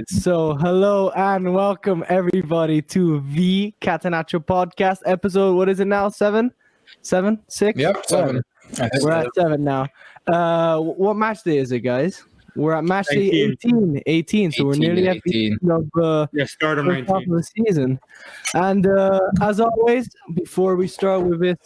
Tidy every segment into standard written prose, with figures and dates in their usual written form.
So, hello and welcome everybody to the Catenaccio Podcast episode. What is it now? Seven, six? Yep, 7. We're at 7 now. What match day is it, guys? We're at match day 18. So we're nearly at the end of start of first half of the season. And as always, before we start with this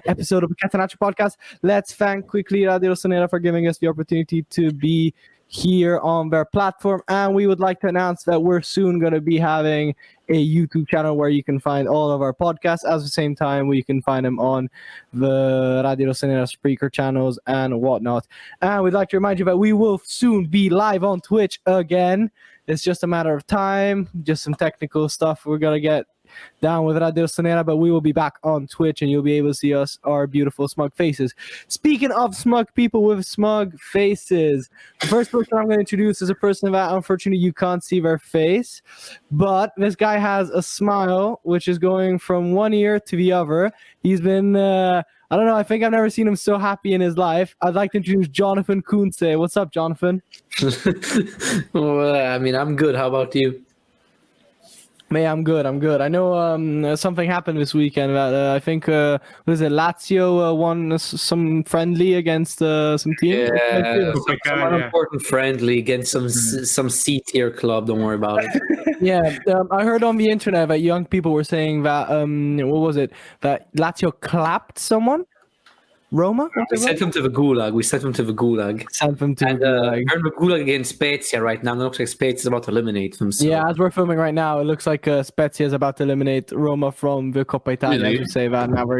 episode of the Catenaccio Podcast, let's thank quickly Radio Sonera for giving us the opportunity to be here on their platform, and we would like to announce that we're soon going to be having a YouTube channel where you can find all of our podcasts. At the same time, we can find them on the Radio Sonera speaker channels and whatnot. And we'd like to remind you that we will soon be live on Twitch again. It's just a matter of time, just some technical stuff we're going to get down with Radio Sonera, but we will be back on Twitch and you'll be able to see our beautiful smug faces. Speaking of smug people with smug faces, the first person I'm going to introduce is a person that unfortunately you can't see their face, but this guy has a smile which is going from one ear to the other. He's been I don't know, I think I've never seen him so happy in his life. I'd like to introduce Jonathan Kunze. What's up, Jonathan? Well, I'm good. How about you? Man, I'm good. I know something happened this weekend. I think Lazio won some friendly against some team. Yeah, some important friendly against some C-tier club. Don't worry about it. Yeah, I heard on the internet that young people were saying that what was it? That Lazio clapped someone. Roma? We sent him to the Gulag. Sent them to the Gulag. They're in the Gulag against Spezia right now. It looks like Spezia is about to eliminate them. So. Yeah, as we're filming right now, it looks like Spezia is about to eliminate Roma from the Coppa Italia. Really? I should say that now.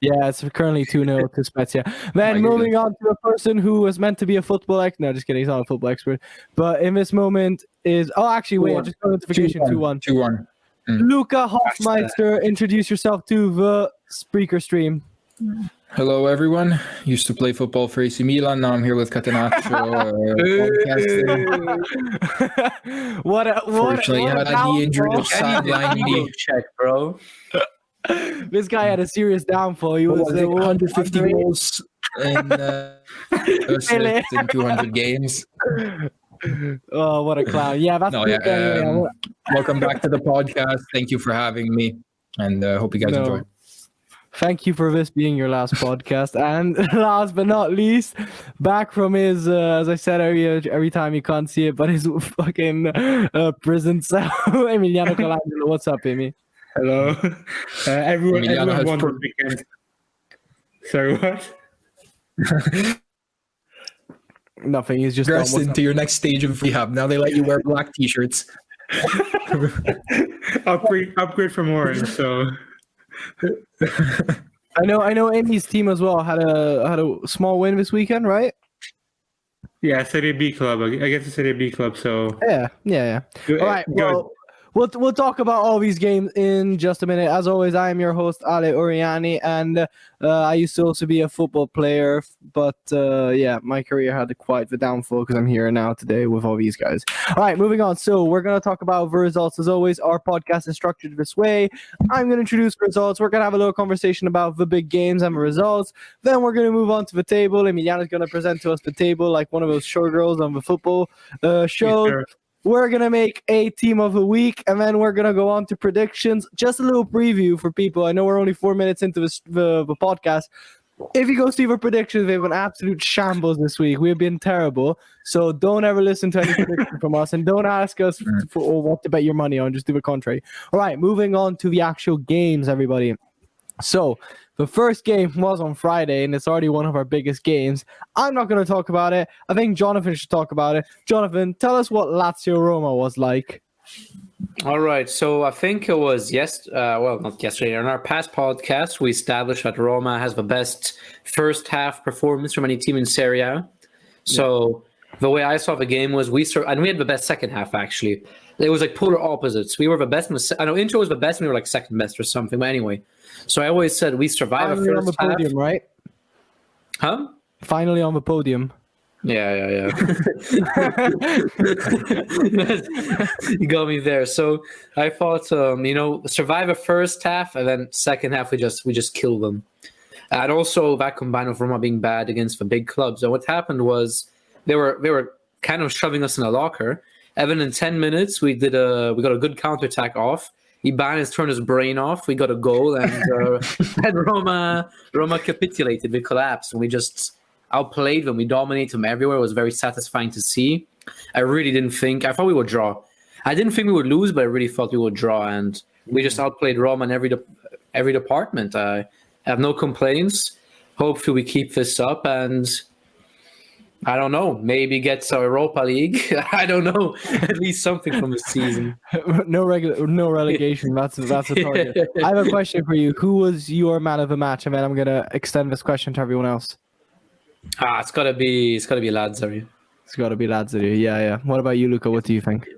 It's currently 2-0 to Spezia. Then moving on to a person who was meant to be a football expert. No, just kidding. He's not a football expert. But in this moment is... Oh, actually, wait. Just go notification 2-1. 2-1. Luca Hoffmeister, introduce yourself to the speaker stream. Hello, everyone. Used to play football for AC Milan. Now I'm here with Catenaccio. Unfortunately, had the injury which sidelined me. Check, bro. This guy had a serious downfall. He was 150 goals in 200 games. Oh, what a clown. Yeah, that's welcome back to the podcast. Thank you for having me, and hope you guys enjoy. Thank you for this being your last podcast. And last but not least, back from his, as I said every time you can't see it, but his fucking prison cell, Emiliano Colangelo. What's up, Amy? Hello. Everyone won this weekend. Sorry, what? Nothing. He's just progressed into your next stage of rehab. Now they let you wear black t-shirts. upgrade from orange, so... I know Amy's team as well had a small win this weekend, right? Yeah, Serie B club. I guess it's Serie B club, so yeah. All right, well, we'll talk about all these games in just a minute. As always, I am your host Ale Oriani, and I used to also be a football player, but my career had quite the downfall because I'm here now today with all these guys. All right, moving on. So we're going to talk about the results. As always, our podcast is structured this way. I'm going to introduce results. We're going to have a little conversation about the big games and the results. Then we're going to move on to the table. Emiliano's going to present to us the table like one of those showgirls on the football show. Yes, we're going to make a team of the week, and then we're going to go on to predictions. Just a little preview for people. I know we're only 4 minutes into the podcast. If you go see the predictions, we have an absolute shambles this week. We've been terrible. So don't ever listen to any predictions from us, and don't ask us for what to bet your money on. Just do the contrary. All right, moving on to the actual games, everybody. So the first game was on Friday, and it's already one of our biggest games. I'm not going to talk about it. I think Jonathan should talk about it. Jonathan, tell us what Lazio Roma was like. All right. So I think it was not yesterday. In our past podcast, we established that Roma has the best first half performance from any team in Serie A. So the way I saw the game was we had the best second half, actually. It was like polar opposites. We were the best. I know Inter was the best, and we were like second best or something. But anyway, so I always said we survive Finally a on first the podium, half. Right? Huh? Finally on the podium. Yeah. You got me there. So I thought, survive a first half, and then second half we just kill them. And also that combined with Roma being bad against the big clubs. And what happened was they were kind of shoving us in a locker. And then in 10 minutes, we got a good counterattack off. Ibanez turned his brain off. We got a goal, and Roma capitulated. We collapsed, and we just outplayed them. We dominated them everywhere. It was very satisfying to see. I really didn't think. I thought we would draw. I didn't think we would lose, but I really thought we would draw, and we just outplayed Roma in every department. I have no complaints. Hopefully, we keep this up, and I don't know, maybe get our Europa League. I don't know, at least something from the season. No relegation. That's a target. I have a question for you. Who was your man of the match? And then I'm gonna extend this question to everyone else. It's gotta be Lazio. It's gotta be Lazio. Yeah. What about you, Luca? What do you think?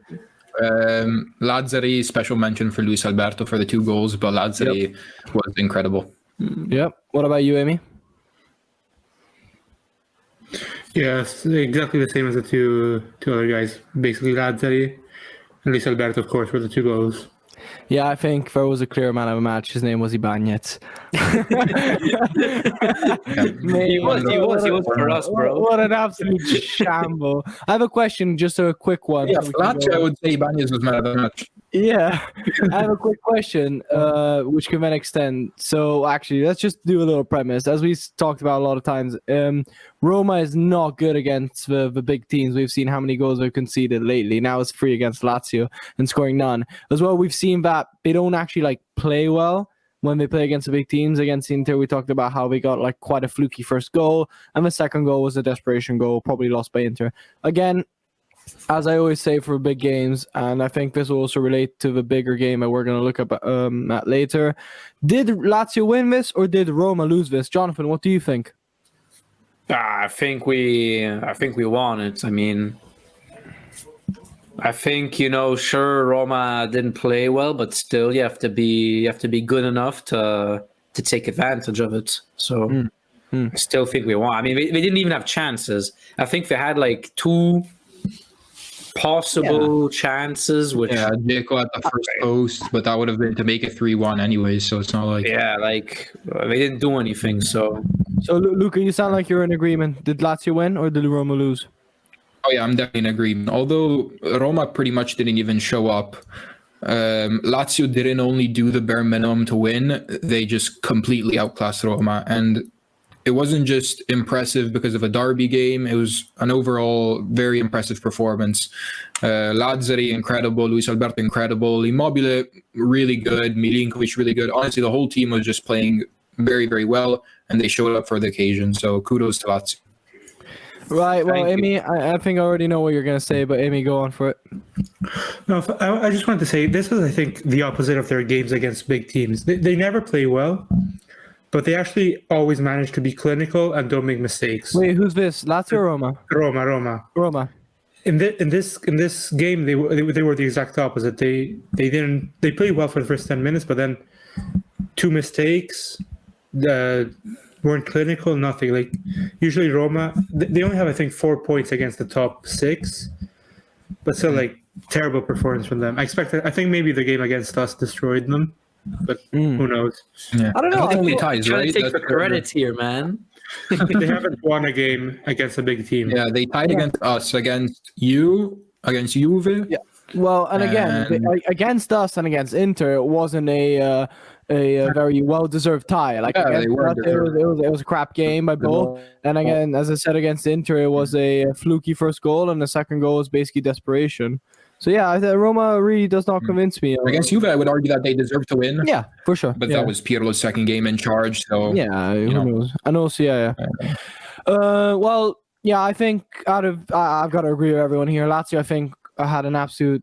Lazio, special mention for Luis Alberto for the 2 goals, but Lazio was incredible. Yep. What about you, Amy? Yes, exactly the same as the two other guys. Basically, Lazio and Luis Alberto, of course, were the 2 goals. Yeah, I think there was a clear man of the match. His name was Ibanez. He was for us, bro. What an absolute shamble. I have a question, just a quick one. Yeah, for Lazio, I would say Ibanez was man of the match. Yeah, I have a quick question, which can then extend. So actually, let's just do a little premise. As we talked about a lot of times, Roma is not good against the big teams. We've seen how many goals they've conceded lately. Now it's 3 against Lazio and scoring none. As well, we've seen that they don't actually play well when they play against the big teams. Against Inter, we talked about how they got quite a fluky first goal, and the second goal was a desperation goal, probably lost by Inter. Again, as I always say for big games, and I think this will also relate to the bigger game that we're going to look at later. Did Lazio win this, or did Roma lose this? Jonathan, what do you think? I think we won it. I mean, I think sure, Roma didn't play well, but still, you have to be good enough to take advantage of it. So I still think we won. I mean, they didn't even have chances. I think they had 2 possible chances, which Dzeko at the first post, but that would have been to make it 3-1 anyway, so it's not they didn't do anything. So Luca, you sound like you're in agreement. Did Lazio win or did Roma lose? Oh yeah, I'm definitely in agreement. Although Roma pretty much didn't even show up. Lazio didn't only do the bare minimum to win, they just completely outclassed Roma, and it wasn't just impressive because of a derby game. It was an overall very impressive performance. Lazzari, incredible. Luis Alberto, incredible. Immobile, really good. Milinkovic, really good. Honestly, the whole team was just playing very, very well, and they showed up for the occasion. So kudos to Lazio. Right. Well, Amy, I think I already know what you're going to say, but Amy, go on for it. No, I just wanted to say this is, I think, the opposite of their games against big teams. They never play well, but they actually always manage to be clinical and don't make mistakes. Wait, who's this? Lazio or Roma? Roma. In this game, they were the exact opposite. They played well for the first 10 minutes, but then 2 mistakes, weren't clinical, nothing. Usually Roma, they only have, I think, 4 points against the top 6, but still, terrible performance from them. I think maybe the game against us destroyed them. But who knows? Yeah. I don't know. Only ties, right? Take the credit here, man. They haven't won a game against a big team. Yeah, they tied against us, against Juve. Yeah. Well, and again, against us and against Inter, it wasn't a very well-deserved tie. It was a crap game by both. And again, as I said, against Inter, it was a fluky first goal, and the second goal was basically desperation. So yeah, Roma really does not convince me. Against Juve, I would argue that they deserve to win. Yeah, for sure. But that was Pirlo's second game in charge, so yeah, who knows? And also, well, yeah, I think I've got to agree with everyone here. Lazio, I think, had an absolute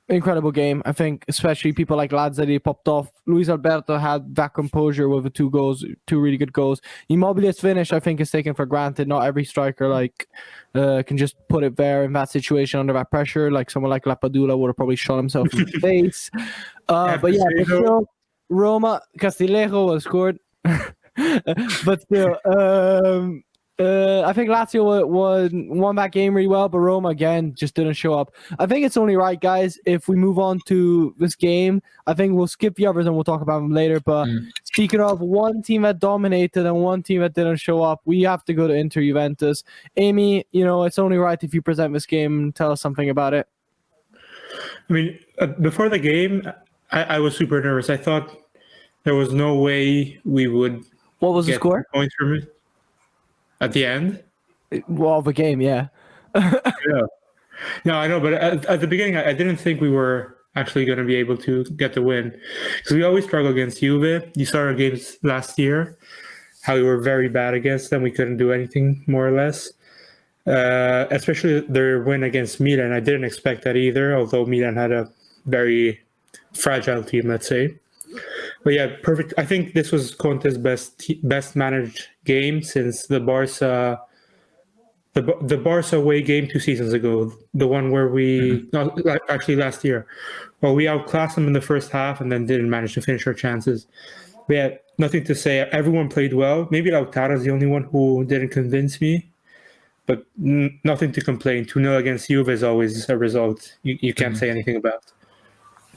incredible game. I think especially people like Lazzari popped off. Luis Alberto had that composure with the 2 goals, 2 really good goals. Immobile's finish, I think, is taken for granted. Not every striker can just put it there in that situation under that pressure. Someone like Lapadula would have probably shot himself in the face. But still, Roma, Castillejo was scored. But still, I think Lazio won that game really well, but Roma, again, just didn't show up. I think it's only right, guys, if we move on to this game. I think we'll skip the others and we'll talk about them later. But speaking of one team that dominated and one team that didn't show up, we have to go to Inter Juventus. Amy, it's only right if you present this game and tell us something about it. I mean, before the game, I was super nervous. I thought there was no way we would. What was the score? Points from it at the end. Well, the game, yeah. Yeah. No, I know, but at the beginning, I didn't think we were actually going to be able to get the win, because we always struggle against Juve. You saw our games last year, how we were very bad against them. We couldn't do anything, more or less. Especially their win against Milan. I didn't expect that either, although Milan had a very fragile team, let's say. But yeah, perfect. I think this was Conte's best managed game since the Barca away game 2 seasons ago, the one where actually last year, well, we outclassed them in the first half and then didn't manage to finish our chances. We had nothing to say. Everyone played well. Maybe Lautaro's the only one who didn't convince me, but nothing to complain. 2-0 against Juve is always a result you can't say anything about.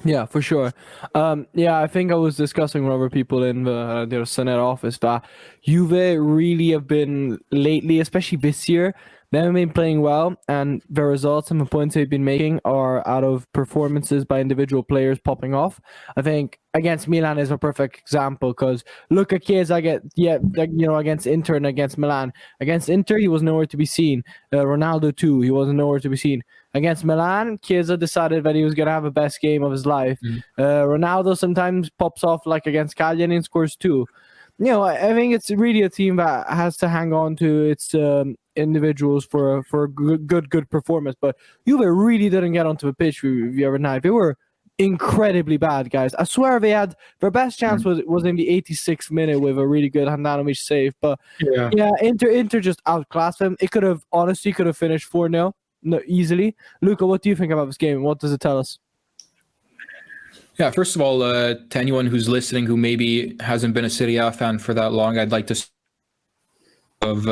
Yeah, for sure. I think I was discussing with other people in the Senate office that Juve really have been lately, especially this year, they haven't been playing well, and the results and the points they've been making are out of performances by individual players popping off. I think against Milan is a perfect example, because look at Chiesa against Inter and against Milan. Against Inter, he was nowhere to be seen. Ronaldo too, he wasn't nowhere to be seen. Against Milan, Chiesa decided that he was going to have the best game of his life. Ronaldo sometimes pops off like against Cagliari and scores 2. I think it's really a team that has to hang on to its individuals for a good performance. But Juve really didn't get onto the pitch the other night. They were incredibly bad, guys. I swear they had their best chance was in the 86th minute with a really good Handanovic save. But Inter just outclassed them. It could have finished 4-0 easily. Luca, what do you think about this game? What does it tell us? Yeah, first of all, to anyone who's listening who maybe hasn't been a Serie A fan for that long, I'd like to of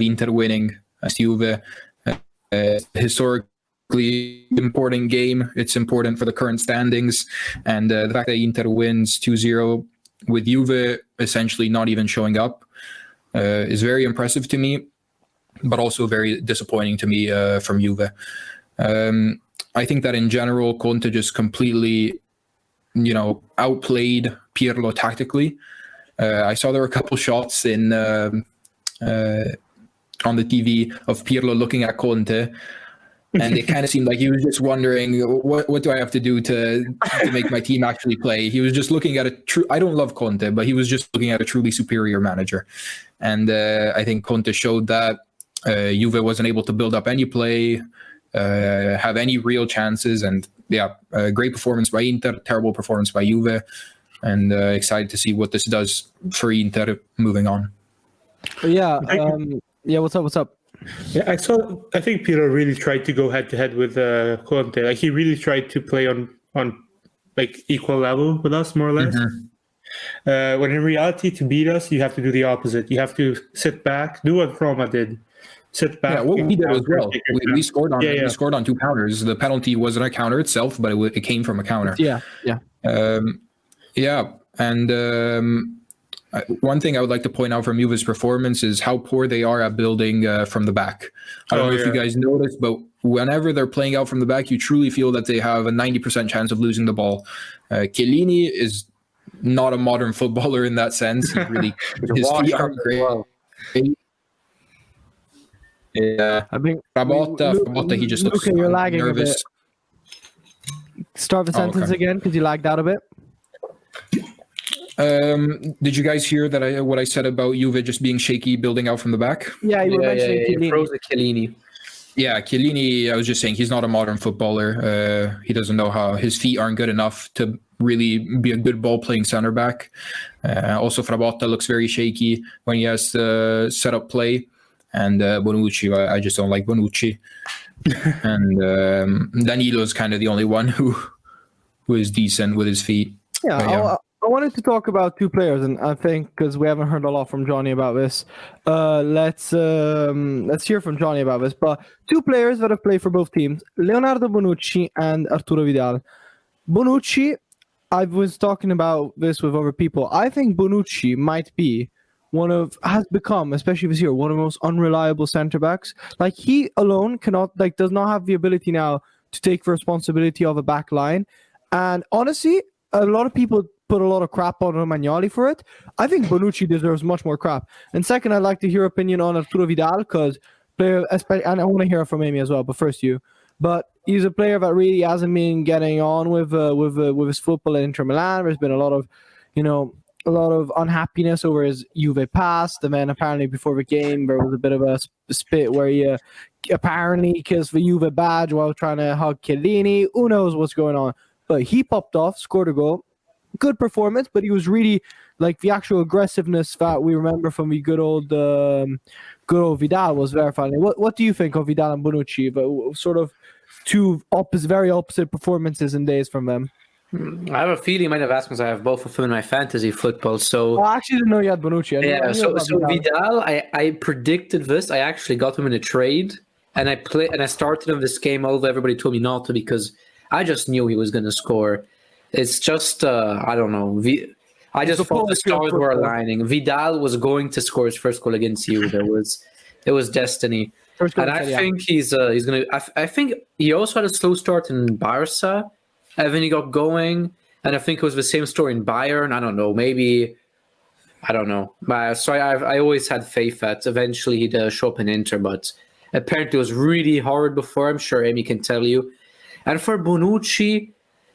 Inter winning as Juve. Historically important game. It's important for the current standings, and the fact that Inter wins 2-0 with Juve essentially not even showing up is very impressive to me, but also very disappointing to me from Juve. I think that in general, Conte just completely outplayed Pirlo tactically. I saw there were a couple shots on the TV of Pirlo looking at Conte, and it kind of seemed like he was just wondering, what do I have to do to make my team actually play? He was just looking at I don't love Conte, but he was just looking at a truly superior manager. And I think Conte showed that Juve wasn't able to build up any play, have any real chances, and great performance by Inter, terrible performance by Juve, and excited to see what this does for Inter moving on. What's up? Yeah, I think Pirlo really tried to go head to head with Conte. Like, he really tried to play on like equal level with us, more or less. When in reality, to beat us, you have to do the opposite. You have to sit back, do what Roma did. Sit back. Yeah, what we did as well. We scored on 2 counters. The penalty wasn't a counter itself, but it came from a counter. One thing I would like to point out from Juve's performance is how poor they are at building from the back. I don't know if you guys noticed, but whenever they're playing out from the back, you truly feel that they have a 90% chance of losing the ball. Chiellini is not a modern footballer in that sense. Really, his feet aren't great. Yeah, I think Frabotta, he just looks you're lagging nervous. A bit. Start the sentence again, because you lagged out a bit. Did you guys hear that what I said about Juve just being shaky, building out from the back? Yeah, you were mentioning Chiellini. Yeah, Chiellini, I was just saying he's not a modern footballer. He doesn't know how his feet aren't good enough to really be a good ball-playing center back. Also, Frabotta looks very shaky when he has to set up play. And Bonucci, I just don't like Bonucci. And Danilo's kind of the only one who is decent with his feet. I wanted to talk about 2 players, and I think because we haven't heard a lot from Johnny about this, let's hear from Johnny about this. But 2 players that have played for both teams: Leonardo Bonucci and Arturo Vidal. Bonucci, I was talking about this with other people. I think Bonucci might be has become, especially this year, one of the most unreliable centre backs. Like, he alone does not have the ability now to take responsibility of a back line. And honestly, a lot of people put a lot of crap on Romagnoli for it. I think Bonucci deserves much more crap. And second, I'd like to hear your opinion on Arturo Vidal, because and I want to hear it from Amy as well, but first you. But he's a player that really hasn't been getting on with his football at Inter Milan. There's been a lot of unhappiness over his Juve past, and then apparently before the game there was a bit of a spit where he apparently kissed the Juve badge while trying to hug Chiellini. Who knows what's going on? But he popped off, scored a goal. Good performance, but he was really like the actual aggressiveness that we remember from the good old Vidal was very funny. What do you think of Vidal and Bonucci? But sort of two very opposite performances in days from them. I have a feeling you might have asked because I have both of them in my fantasy football. So I actually didn't know you had Bonucci. So Vidal, I predicted this. I actually got him in a trade, and I started him this game, although everybody told me not to because I just knew he was going to score. It's just I don't know. I just thought the stars were aligning. Vidal was going to score his first goal against you. It was destiny. And I think he's going to. I think he also had a slow start in Barca. And then he got going, and I think it was the same story in Bayern. I don't know, maybe, I don't know. So I always had faith that eventually he'd show up in Inter, but apparently it was really hard before. I'm sure Amy can tell you. And for Bonucci,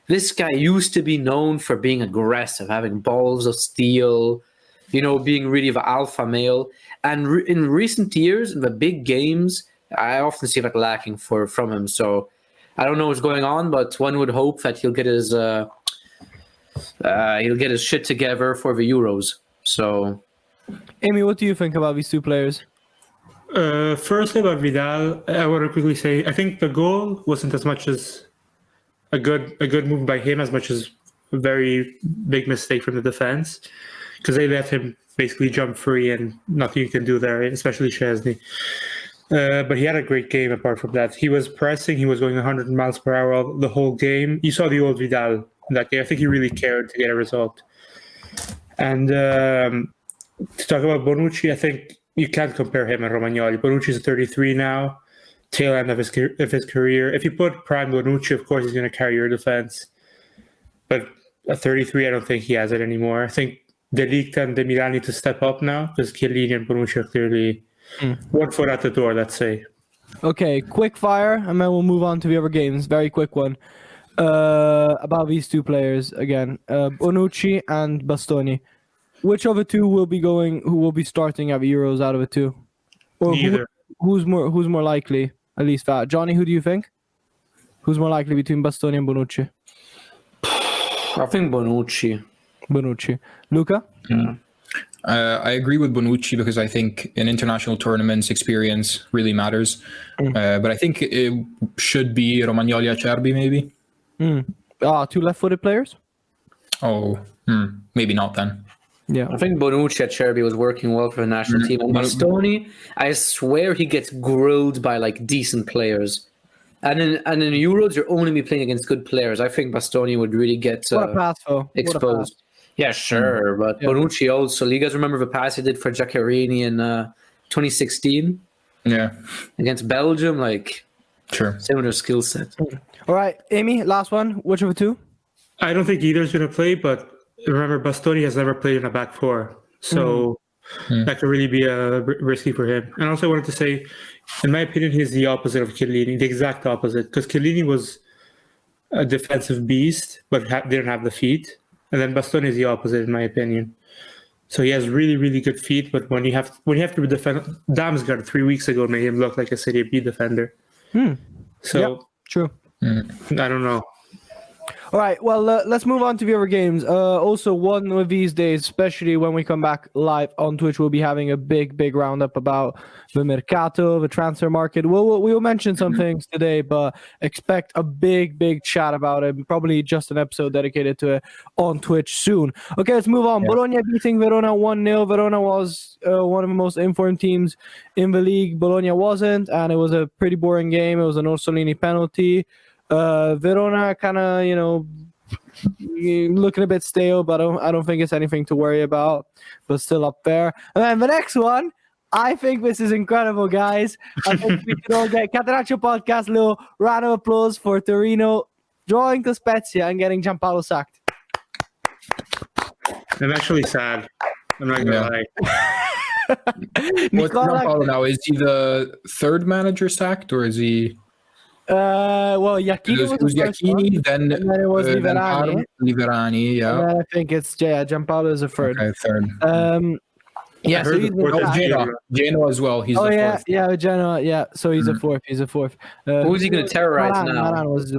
this guy used to be known for being aggressive, having balls of steel, being really the alpha male. And in recent years, in the big games, I often see that lacking from him. So I don't know what's going on, but one would hope that he'll get his shit together for the Euros. So, Amy, what do you think about these two players? Firstly, about Vidal, I want to quickly say I think the goal wasn't as much as a good move by him as much as a very big mistake from the defense, because they let him basically jump free and nothing you can do there, especially Szczesny. But he had a great game apart from that. He was pressing. He was going 100 miles per hour the whole game. You saw the old Vidal in that game. I think he really cared to get a result. And to talk about Bonucci, I think you can't compare him and Romagnoli. Bonucci's 33 now, tail end of his career. If you put prime Bonucci, of course, he's going to carry your defense. But at 33, I don't think he has it anymore. I think De Ligt and De Milan need to step up now because Chiellini and Bonucci are clearly 1 foot at the door, let's say. Okay, quick fire, and then we'll move on to the other games. Very quick one. About these two players again, Bonucci and Bastoni. Which of the two will be going? Who will be starting at the Euros out of the two? Or Neither. Who's more likely? At least that. Johnny, who do you think? Who's more likely between Bastoni and Bonucci? I think Bonucci. Luca? Yeah. I agree with Bonucci because I think in international tournaments, experience really matters. But I think it should be Romagnoli Acerbi, maybe. Two left-footed players? Oh, maybe not then. Yeah, I think Bonucci Acerbi was working well for the national team. And Bastoni, I swear he gets grilled by like decent players. And in Euros, you're only be playing against good players. I think Bastoni would really get exposed. Yeah, sure. But Bonucci also. You guys remember the pass he did for Giaccherini in 2016? Yeah. Against Belgium? Sure. Similar skill set. All right, Amy, last one. Which of the two? I don't think either's going to play, but remember, Bastoni has never played in a back four. So that could really be risky for him. And also I wanted to say, in my opinion, he's the opposite of Chiellini, the exact opposite. Because Chiellini was a defensive beast, but didn't have the feet. And then Bastoni is the opposite, in my opinion. So he has really, really good feet, but when you have to defend, Damsgaard 3 weeks ago made him look like a Serie B defender. So true. I don't know. All right, well, let's move on to the other games. Also, one of these days, especially when we come back live on Twitch, we'll be having a big roundup about the Mercato, the transfer market. We'll mention some things today, but expect a big chat about it. Probably just an episode dedicated to it on Twitch soon. Okay, let's move on. Yeah. Bologna beating Verona 1-0. Verona was one of the most informed teams in the league. Bologna wasn't, and it was a pretty boring game. It was an Orsolini penalty. Verona kind of, looking a bit stale, but I don't think it's anything to worry about, but still up there. And then the next one, I think this is incredible, guys. I think we can all get Catenaccio Podcast, little round of applause for Torino drawing to Spezia and getting Giampaolo sacked. I'm actually sad. I'm not gonna lie. What's Giampaolo now? Is he the third manager sacked, or is he? Well, Iachini was Iachini, then it was Liverani. Liverani, yeah. And then I think it's Giampaolo is a third. Okay, third. Yeah, so he's Genoa as well. He's the fourth. Yeah, Genoa. Yeah, so he's a fourth. He's a fourth. Who's he going to terrorize now? Milan was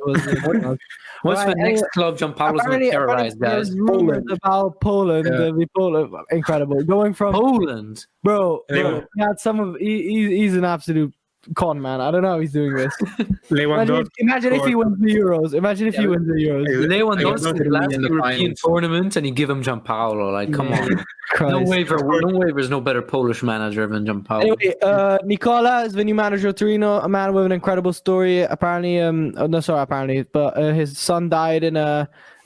What's the next club Giampaolo's going to terrorize, guys? There's rumors about Poland. Poland, incredible. Going from Poland, bro. He had some of. He's an absolute con man. I don't know how he's doing this. Imagine if he wins the Euros. Lewandowski last European tournament, and you give him Giampaolo. Like, come on. No way there's no better Polish manager than Giampaolo. Anyway, Nicola is the new manager of Torino, a man with an incredible story. Apparently, but his son died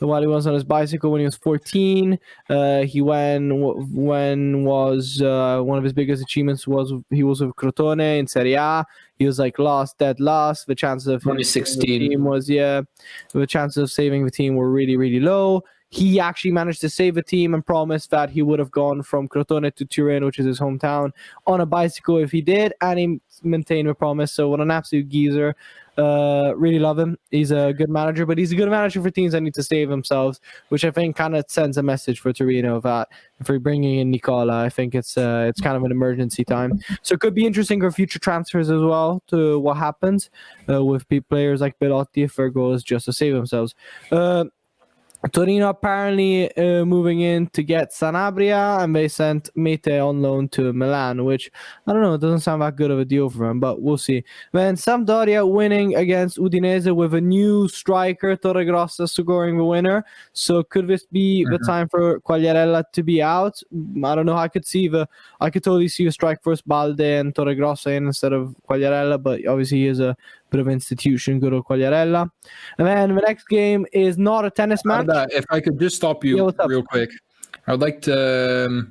while he was on his bicycle when he was 14. He one of his biggest achievements was he was with Crotone in Serie A. He was like dead last. The chances of 2016 the chances of saving the team were really, really low. He actually managed to save the team and promised that he would have gone from Crotone to Turin, which is his hometown, on a bicycle if he did, and he maintained the promise. So what an absolute geezer. Really love him. He's a good manager, but he's a good manager for teams that need to save themselves, which I think kind of sends a message for Torino that if we're bringing in Nicola, I think it's kind of an emergency time. So it could be interesting for future transfers as well to what happens with players like Belotti if their goal is just to save themselves. Torino apparently moving in to get Sanabria, and they sent Mete on loan to Milan, which, I don't know, it doesn't sound that good of a deal for him, but we'll see. Then Sampdoria winning against Udinese with a new striker, Torregrossa, scoring the winner. So could this be the time for Quagliarella to be out? I don't know. I could totally see a strike first Balde and Torregrossa in instead of Quagliarella, but obviously he is a bit of an institution, good old Quagliarella. And then the next game is not a tennis match. If I could just stop you real quick. I would like to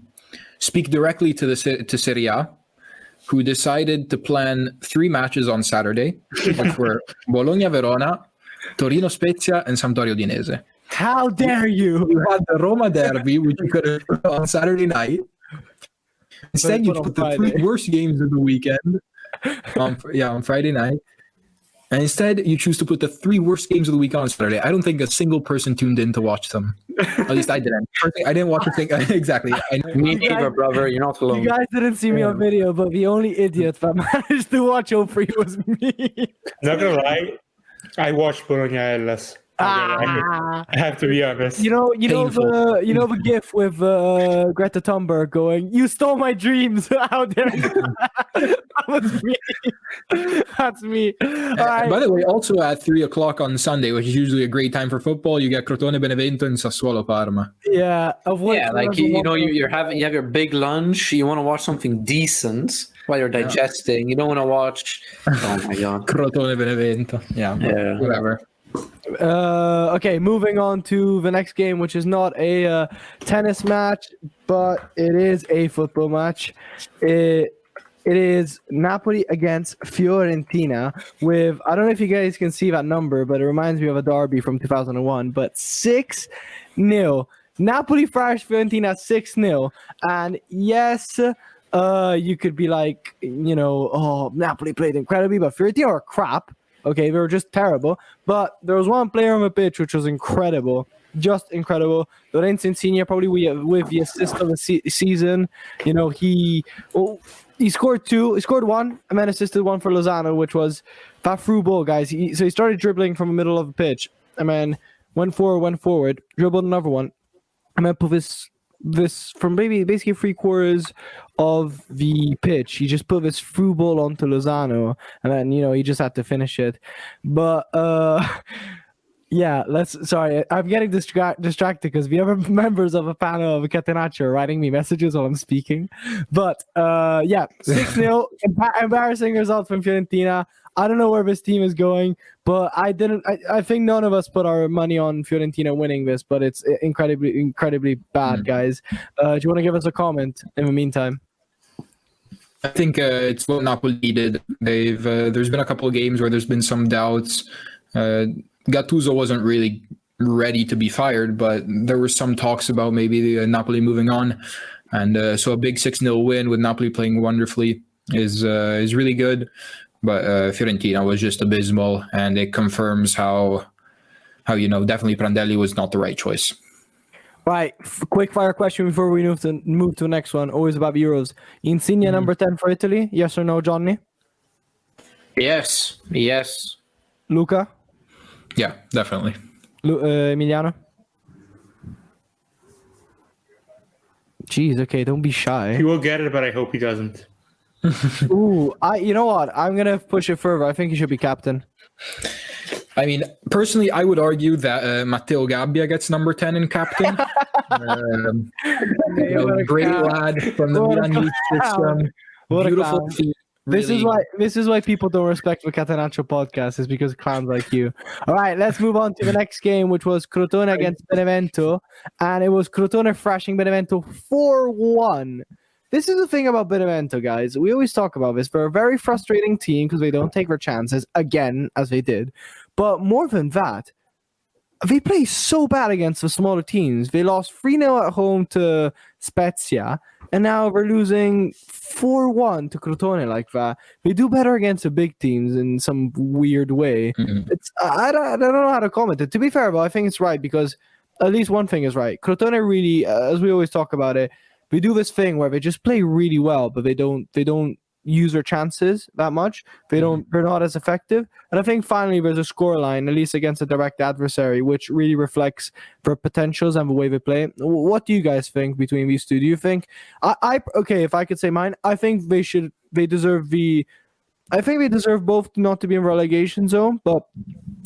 speak directly to Serie A, who decided to plan 3 matches on Saturday, which were Bologna-Verona, Torino-Spezia, and Sampdoria-Udinese. How dare you? You had the Roma derby, which you could have put on Saturday night. Instead, you put the 3 worst games of the weekend on Friday night. And instead, you choose to put the 3 worst games of the week on Saturday. I don't think a single person tuned in to watch them. At least I didn't. I didn't watch a thing. Exactly. Me neither, brother. You're not alone. You guys didn't see me on video, but the only idiot that managed to watch all 3 was me. Not gonna lie, I watched Bologna-Hellas. I have to be honest. You know the GIF with Greta Thunberg going, "You stole my dreams." How dare you? That was me. That's me. All right. By the way, also at 3:00 on Sunday, which is usually a great time for football, you get Crotone Benevento and Sassuolo Parma. Yeah, you have your big lunch. You want to watch something decent while you're digesting. You don't want to watch. Oh my god, Crotone Benevento. Yeah, whatever. Okay, moving on to the next game, which is not a tennis match, but it is a football match. It is Napoli against Fiorentina with, I don't know if you guys can see that number, but it reminds me of a derby from 2001, but 6-0. Napoli thrashed Fiorentina 6-0. And yes, you could be like, Napoli played incredibly, but Fiorentina are crap. Okay, they were just terrible. But there was one player on the pitch which was incredible. Just incredible. Lorenzo Insigne, probably with the assist of the season. He scored 2. He scored 1 and then assisted 1 for Lozano, which was that through ball, guys. So he started dribbling from the middle of the pitch and then went forward, dribbled another one, and then put this from basically 3/4 of the pitch. He just put this through ball onto Lozano, and then he just had to finish it. But sorry, I'm getting distracted because the other members of a panel of Catenaccio are writing me messages while I'm speaking. But 6-0, embarrassing result from Fiorentina. I don't know where this team is going, but I think none of us put our money on Fiorentina winning this, but it's incredibly, incredibly bad, guys. Do you want to give us a comment in the meantime? I think it's what Napoli needed. There's been a couple of games where there's been some doubts. Gattuso wasn't really ready to be fired, but there were some talks about maybe Napoli moving on, and so a big 6-0 win with Napoli playing wonderfully is really good. But Fiorentina was just abysmal, and it confirms how definitely Prandelli was not the right choice. Right, quick fire question before we move to the next one. Always about Euros. Insigne number 10 for Italy? Yes or no, Johnny? Yes. Luca? Yeah, definitely. Emiliano? Jeez, okay, don't be shy. He will get it, but I hope he doesn't. Ooh, you know what? I'm gonna push it further. I think he should be captain. I mean, personally, I would argue that Matteo Gabbia gets number 10 in captain. Great lad from the Milan youth system. Beautiful team. This is why people don't respect the Catenaccio Podcast, is because of clowns like you. All right, let's move on to the next game, which was Crotone against Benevento, and it was Crotone thrashing Benevento 4-1. This is the thing about Benevento, guys. We always talk about this. They're a very frustrating team because they don't take their chances, again, as they did. But more than that, they play so bad against the smaller teams. They lost 3-0 at home to Spezia, and now they're losing 4-1 to Crotone like that. They do better against the big teams in some weird way. Mm-hmm. I don't know how to comment it. To be fair, but I think it's right because at least one thing is right. Crotone really, as we always talk about it, they do this thing where they just play really well, but they don't use their chances that much. They're not as effective. And I think finally there's a scoreline, at least against a direct adversary, which really reflects their potentials and the way they play. What do you guys think between these two? Do you think okay, if I could say mine, I think they deserve both not to be in relegation zone, but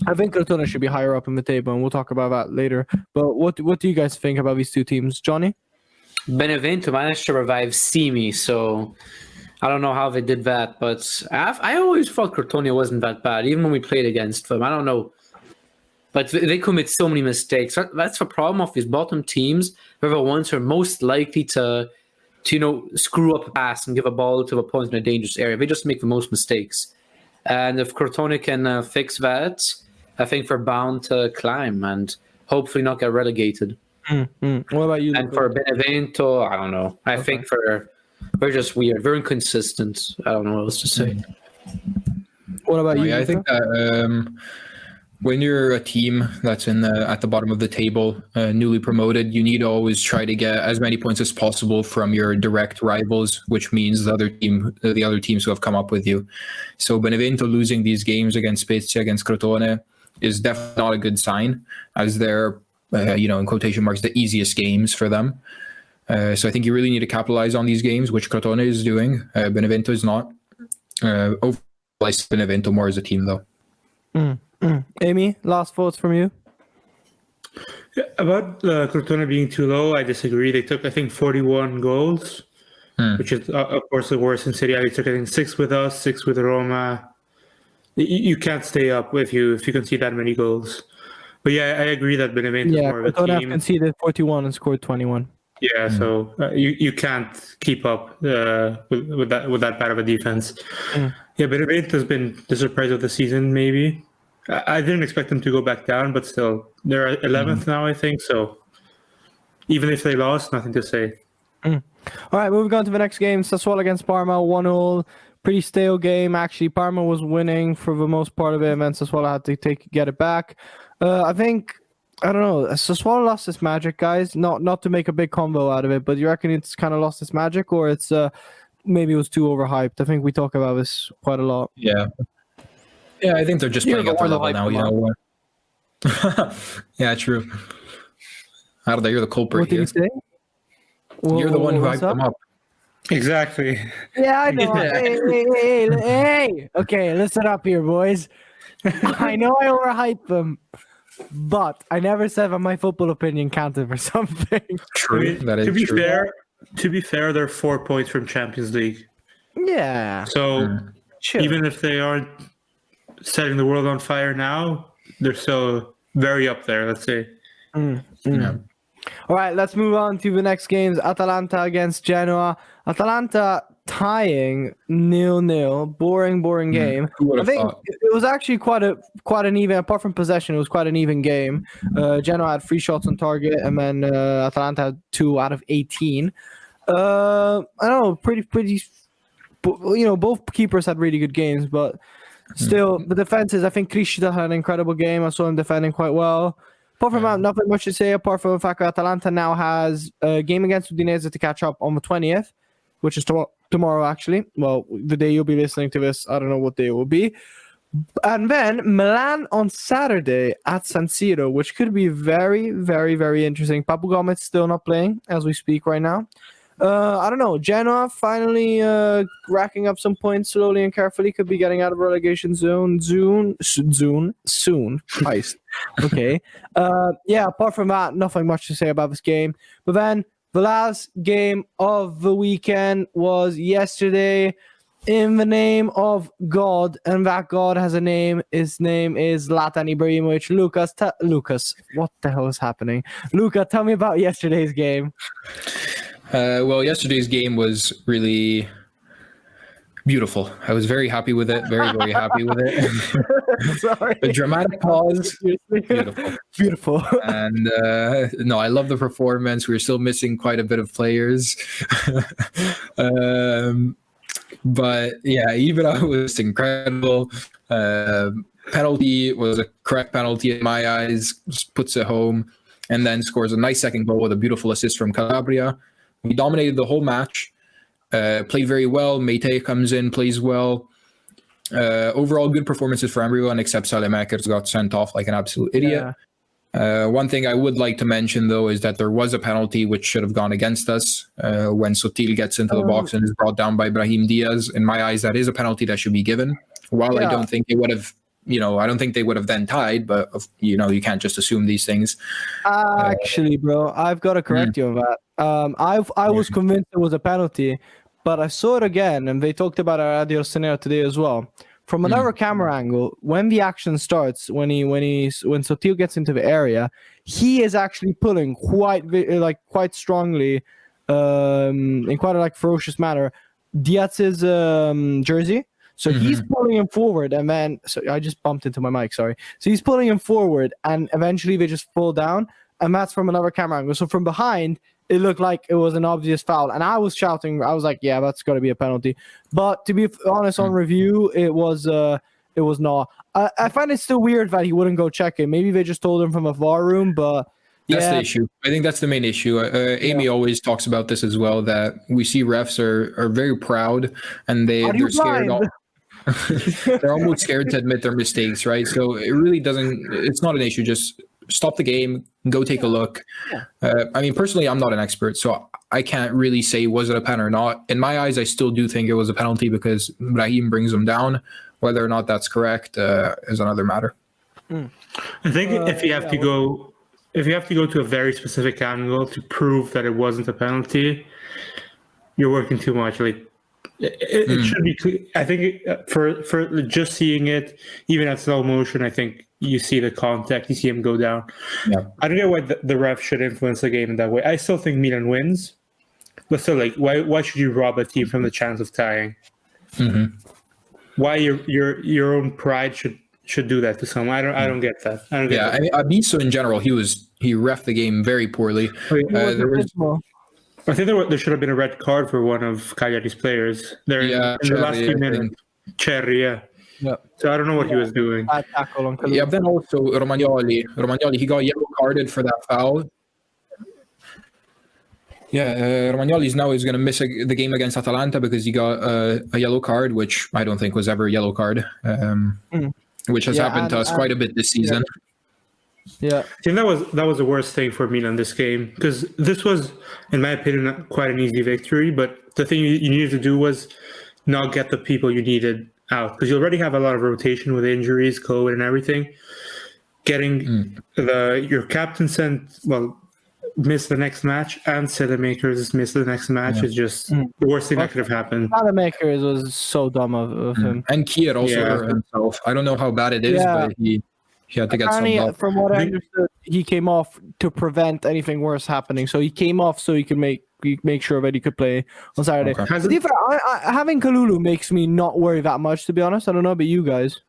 I think Crotone should be higher up in the table, and we'll talk about that later. But what do you guys think about these two teams? Johnny? Benevento managed to revive Simi, so I don't know how they did that, but I always thought Crotone wasn't that bad, even when we played against them. I don't know. But they commit so many mistakes. That's the problem of these bottom teams. They're the ones who are most likely to screw up a pass and give a ball to the opponent in a dangerous area. They just make the most mistakes. And if Crotone can fix that, I think they're bound to climb and hopefully not get relegated. Mm-hmm. What about you? And for Benevento, I don't know. I think they're just weird. They're inconsistent. I don't know what else to say. What about you? Yeah, I think that when you're a team that's at the bottom of the table, newly promoted, you need to always try to get as many points as possible from your direct rivals, which means the other teams who have come up with you. So Benevento losing these games against Spezia, against Crotone, is definitely not a good sign, as they're in quotation marks, the easiest games for them. So I think you really need to capitalize on these games, which Crotone is doing. Benevento is not. Overall, I see Benevento more as a team, though. Amy, last thoughts from you? Yeah, about Crotone being too low, I disagree. They took, I think, 41 goals, which is, of course, the worst in Serie A. They took, I think, 6 with us, 6 with Roma. You can't stay up if you concede that many goals. But yeah, I agree that Benevento is more of a team. Crotone conceded 41 and scored 21. Yeah, so you can't keep up with that bad of a defense. Yeah, Benevento has been the surprise of the season, maybe. I didn't expect them to go back down, but still, they're 11th now, I think. So even if they lost, nothing to say. All right, moving on to the next game. Sassuolo against Parma, 1-0. Pretty stale game, actually. Parma was winning for the most part of it, and then Sassuolo had to get it back. I think, I don't know, Sassuolo lost its magic, guys. Not to make a big combo out of it, but you reckon it's kind of lost its magic, or it's maybe it was too overhyped? I think we talk about this quite a lot. Yeah, I think they're just playing at their level now. Yeah, true. Arda, you're the culprit. What did you say? You're the one who hyped them up. Exactly. Yeah, I know. Hey. Okay, listen up here, boys. I know I overhyped them, but I never said that my football opinion counted for something. True. I mean, that is true. To be fair, they're 4 points from Champions League. Yeah. So even if they aren't setting the world on fire now, they're still very up there, let's say. Yeah. All right, let's move on to the next games. Atalanta against Genoa. Atalanta tying 0-0. Boring game. I think it was actually quite an even. Apart from possession, it was quite an even game. Genoa had 3 shots on target, and then Atalanta had 2 out of 18. I don't know, pretty. Both keepers had really good games, but still, the defenses. I think Criscita had an incredible game. I saw him defending quite well. Apart from that, nothing much to say. Apart from the fact that Atalanta now has a game against Udinese to catch up on the 20th, which is tomorrow, actually. Well, the day you'll be listening to this, I don't know what day it will be. And then Milan on Saturday at San Siro, which could be very, very, very interesting. Papu Gomez still not playing as we speak right now. I don't know. Genoa finally racking up some points slowly and carefully. Could be getting out of relegation zone soon. Christ. Okay. Apart from that, nothing much to say about this game. But then the last game of the weekend was yesterday. In the name of God, and that God has a name. His name is Zlatan Ibrahimovic. Lucas, what the hell is happening? Luca, tell me about yesterday's game. Well, yesterday's game was really beautiful. I was very happy with it. Very, very happy with it. Sorry. A dramatic pause. Beautiful. And no, I love the performance. We were still missing quite a bit of players. But yeah, even though it was incredible. Penalty was a correct penalty in my eyes. Just puts it home. And then scores a nice second goal with a beautiful assist from Calabria. We dominated the whole match, played very well. Meite comes in, plays well. Overall, good performances for everyone except Saelemaekers got sent off like an absolute idiot. Yeah. One thing I would like to mention, though, is that there was a penalty which should have gone against us when Sotil gets into the box and is brought down by Brahim Diaz. In my eyes, that is a penalty that should be given. While I don't think it would have... I don't think they would have then tied, but, you can't just assume these things. Actually, bro, I've got to correct you on that. I was convinced it was a penalty, but I saw it again, and they talked about it at Radio Scenario today as well. From another camera angle, when the action starts, when Sotil gets into the area, he is actually pulling quite strongly, in quite a ferocious manner, Diaz's jersey. So he's pulling him forward, and then I just bumped into my mic. Sorry. So he's pulling him forward, and eventually they just fall down, and that's from another camera angle. So from behind, it looked like it was an obvious foul, and I was shouting. I was like, "Yeah, that's got to be a penalty." But to be honest, on review, it was not. I find it still weird that he wouldn't go check it. Maybe they just told him from a VAR room, but. That's the issue. I think that's the main issue. Amy always talks about this as well, that we see refs are very proud, and they're scared. They're almost scared to admit their mistakes, right? So it really it's not an issue. Just stop the game, go take a look. Personally, I'm not an expert, so I can't really say was it a pen or not. In my eyes, I still do think it was a penalty because Brahim brings him down. Whether or not that's correct is another matter. I think if you have to go to a very specific angle to prove that it wasn't a penalty, you're working too much. It should be clear. I think for just seeing it, even at slow motion, I think you see the contact, you see him go down. Yeah. I don't know why the ref should influence the game in that way. I still think Milan wins, but still, why should you rob a team from the chance of tying? Mm-hmm. Why your own pride should do that to someone? I don't get that. Abisso in general, he reffed the game very poorly. I think there should have been a red card for one of Cagliari's players. In the last few minutes. Cherry, yeah. So I don't know what he was doing. Yeah, then also Romagnoli, he got yellow carded for that foul. Yeah, Romagnoli now is going to miss the game against Atalanta because he got a yellow card, which I don't think was ever a yellow card, which has happened to us quite a bit this season. Yeah, I think that was the worst thing for Milan this game, because this was, in my opinion, quite an easy victory. But the thing you needed to do was not get the people you needed out, because you already have a lot of rotation with injuries, COVID, and everything. Getting your captain missed the next match, and Saelemaekers missed the next match is just the worst thing that could have happened. Saelemaekers was so dumb of him. And Kier also hurt himself. I don't know how bad it is, but he had to get subbed off. From what I understood, he came off to prevent anything worse happening. So he came off so he could make make sure that he could play on Saturday. Okay. To be fair, having Kalulu makes me not worry that much, to be honest. I don't know about you guys.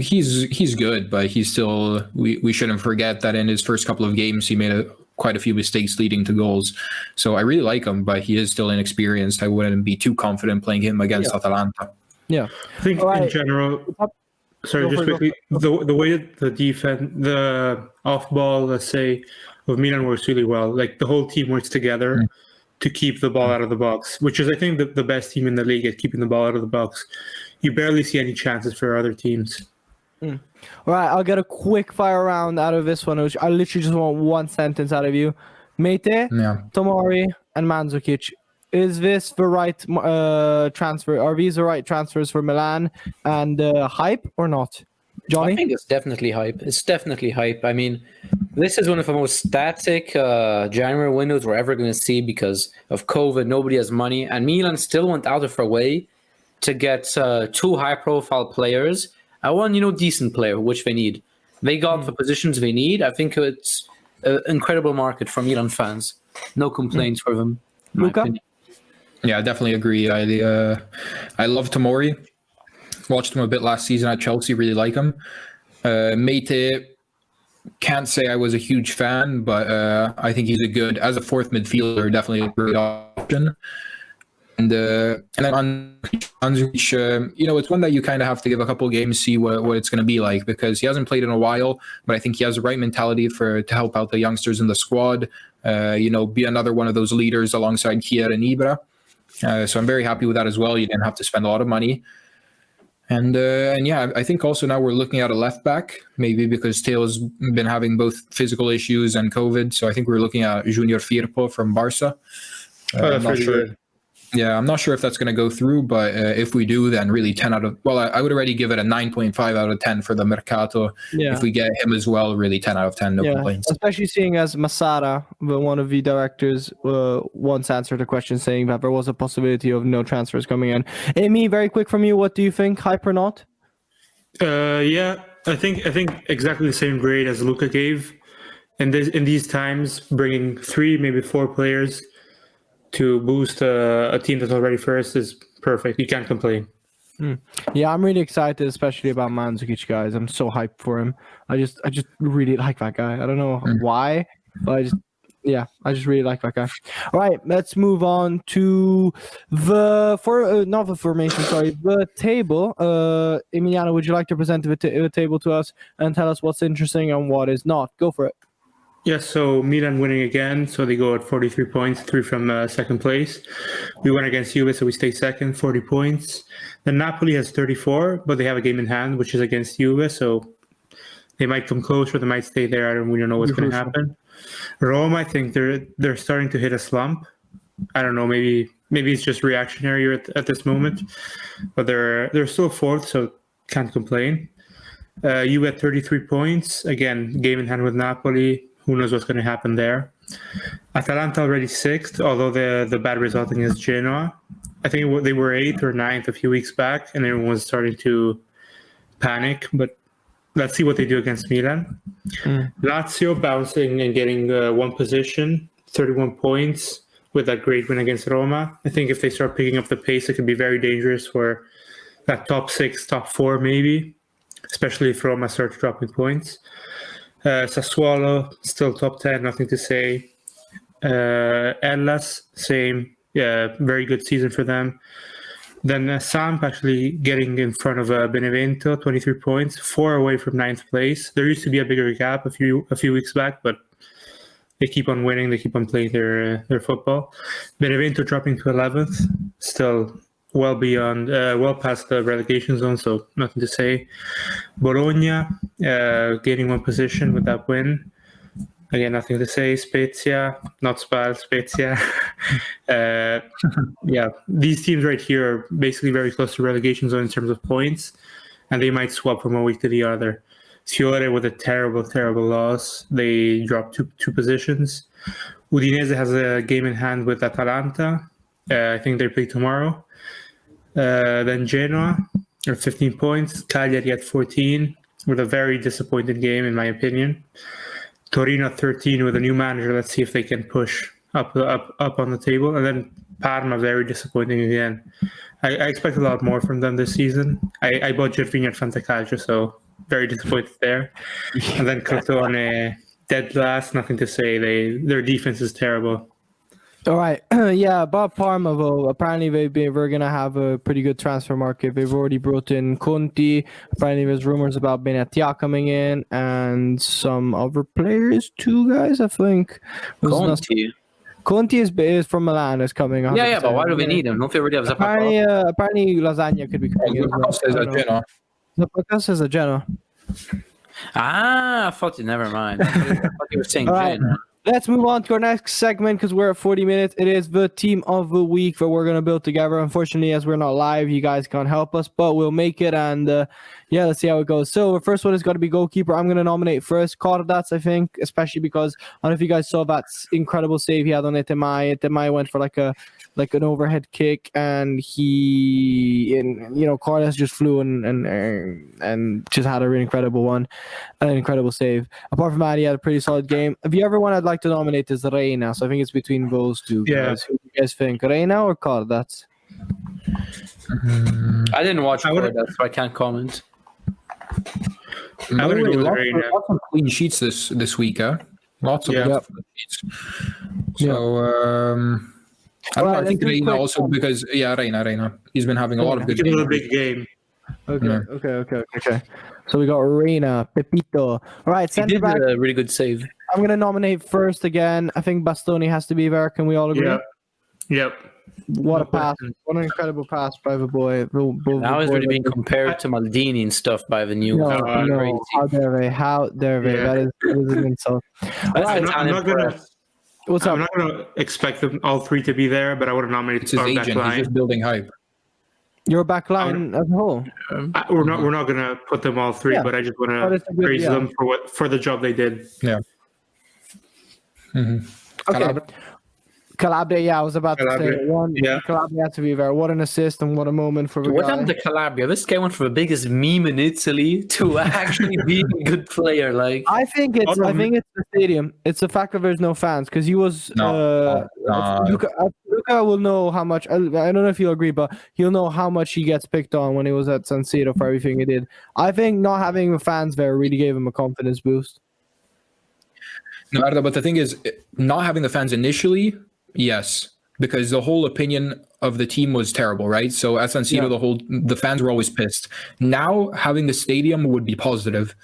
He's good, but he's still. We shouldn't forget that in his first couple of games, he made quite a few mistakes leading to goals. So I really like him, but he is still inexperienced. I wouldn't be too confident playing him against Atalanta. Yeah, I think in general. Sorry, just quickly, the way that the off ball, let's say, of Milan works really well. Like the whole team works together to keep the ball out of the box, which is, I think, the best team in the league at keeping the ball out of the box. You barely see any chances for other teams. All right, I'll get a quick fire round out of this one. Which I literally just want one sentence out of you. Mete, Tomori, and Mandzukic. Is this the right transfer? Are these the right transfers for Milan? And hype or not? Johnny? I think it's definitely hype. It's definitely hype. I mean, this is one of the most static January windows we're ever going to see because of COVID. Nobody has money. And Milan still went out of their way to get two high-profile players. I want, decent player, which they need. They got the positions they need. I think it's an incredible market for Milan fans. No complaints for them. Luca? Yeah, I definitely agree. I love Tomori. Watched him a bit last season at Chelsea. Really like him. Mete, can't say I was a huge fan, but I think he's as a fourth midfielder, definitely a great option. And then on Mandzukic, it's one that you kind of have to give a couple of games, see what it's going to be like, because he hasn't played in a while, but I think he has the right mentality to help out the youngsters in the squad, be another one of those leaders alongside Kier and Ibra. So I'm very happy with that as well. You didn't have to spend a lot of money. And I think also now we're looking at a left back, maybe because Teo's been having both physical issues and COVID. So I think we're looking at Junior Firpo from Barca. That's pretty good. Yeah, I'm not sure if that's going to go through, but if we do, then really 10 out of... Well, I would already give it a 9.5 out of 10 for the Mercato. Yeah. If we get him as well, really 10 out of 10, no complaints. Especially seeing as Masara, one of the directors, once answered a question saying that there was a possibility of no transfers coming in. Amy, very quick from you, what do you think? Hype or not? Yeah, I think exactly the same grade as Luca gave. In these times, bringing 3, maybe 4 players to boost a team that's already first is perfect. You can't complain. Yeah, I'm really excited, especially about Mandzukic, guys. I'm so hyped for him. I just really like that guy. I don't know why, but I just really like that guy. All right, let's move on to the table. Emiliano, would you like to present the table to us and tell us what's interesting and what is not? Go for it. Yes, so Milan winning again, so they go at 43 points, 3 from second place. We went against Juve, so we stay second, 40 points. Then Napoli has 34, but they have a game in hand, which is against Juve, so they might come close or they might stay there, and we don't know what's going to happen. Roma, I think they're starting to hit a slump. I don't know, maybe it's just reactionary at this moment, but they're still fourth, so can't complain. Juve at 33 points, again, game in hand with Napoli. Who knows what's going to happen there? Atalanta already 6th, although the bad result against Genoa. I think they were 8th or 9th a few weeks back, and everyone was starting to panic. But let's see what they do against Milan. Lazio bouncing and getting 1 position, 31 points with that great win against Roma. I think if they start picking up the pace, it could be very dangerous for that top 6, top 4 maybe, especially if Roma starts dropping points. Sassuolo, still top 10, nothing to say. Hellas, same. Yeah, very good season for them. Then Samp actually getting in front of Benevento, 23 points, 4 away from 9th place. There used to be a bigger gap a few weeks back, but they keep on winning. They keep on playing their football. Benevento dropping to 11th, still well past the relegation zone, so nothing to say. Bologna gaining 1 position with that win. Again, nothing to say. Spezia, not Spal, Spezia. Yeah, these teams right here are basically very close to relegation zone in terms of points, and they might swap from one week to the other. Fiore with a terrible, terrible loss. They dropped two positions. Udinese has a game in hand with Atalanta. I think they play tomorrow. Then Genoa are 15 points. Cagliari at 14 with a very disappointing game, in my opinion. Torino at 13 with a new manager. Let's see if they can push up on the table, and then Parma very disappointing again. I expect a lot more from them this season. I bought Gervinho at Catenaccio, so very disappointed there. And then Crotone dead last, nothing to say. Their defense is terrible. All right, yeah, about Parma, though, apparently we're going to have a pretty good transfer market. They've already brought in Conti. Apparently there's rumors about Benatia coming in and some other players too, guys, I think. Conti is from Milan, is coming up. Yeah, but why do we need him? Don't they already have Zapata? Apparently Lasagna could be coming in. Zapata says a Genoa. I thought you, never mind. I thought you were saying Genoa. Let's move on to our next segment because we're at 40 minutes. It is the team of the week that we're going to build together. Unfortunately, as we're not live, you guys can't help us, but we'll make it. And let's see how it goes. So the first one is going to be goalkeeper. I'm going to nominate first Cordats, I think, especially because I don't know if you guys saw that incredible save he had on Etemai. Etemai went for like an overhead kick, and Cordats just flew and just had an incredible save. Apart from that, he had a pretty solid game. If you ever I'd like to nominate is Reina, so I think it's between those two guys. Who do you guys think, Reina or Cordats? I didn't watch Cordats, so I can't comment. Lots of clean sheets this week, huh? Lots of clean sheets. So, I don't know. I think Reina also because Reina. He's been having a lot of good games. A big game. Okay. So we got Reina, Pepito. All right, center back. A really good save. I'm going to nominate first again. I think Bastoni has to be there. Can we all agree? Yep. What a pass. What an incredible pass by the boy. Now he's really being compared to Maldini and stuff by the new guy. No. How dare they? That is an insult. I'm not going to expect them all three to be there, but I want to nominate his agent. He's just building hype. Your back line as a whole. We're not going to put them all three, but I just want to praise them for the job they did. Yeah. Mm-hmm. Okay. Calabria, I was about to say Calabria had to be there. What an assist and what a moment for the guy. What happened to Calabria? This guy went from the biggest meme in Italy to actually being a good player. Like I think it's the stadium. It's the fact that there's no fans because he was. Luca will know how much. I don't know if you'll agree, but he'll know how much he gets picked on when he was at San Siro for everything he did. I think not having the fans there really gave him a confidence boost. No, but the thing is, not having the fans initially. Yes, because the whole opinion of the team was terrible, right? So at San Siro, the fans were always pissed. Now having the stadium would be positive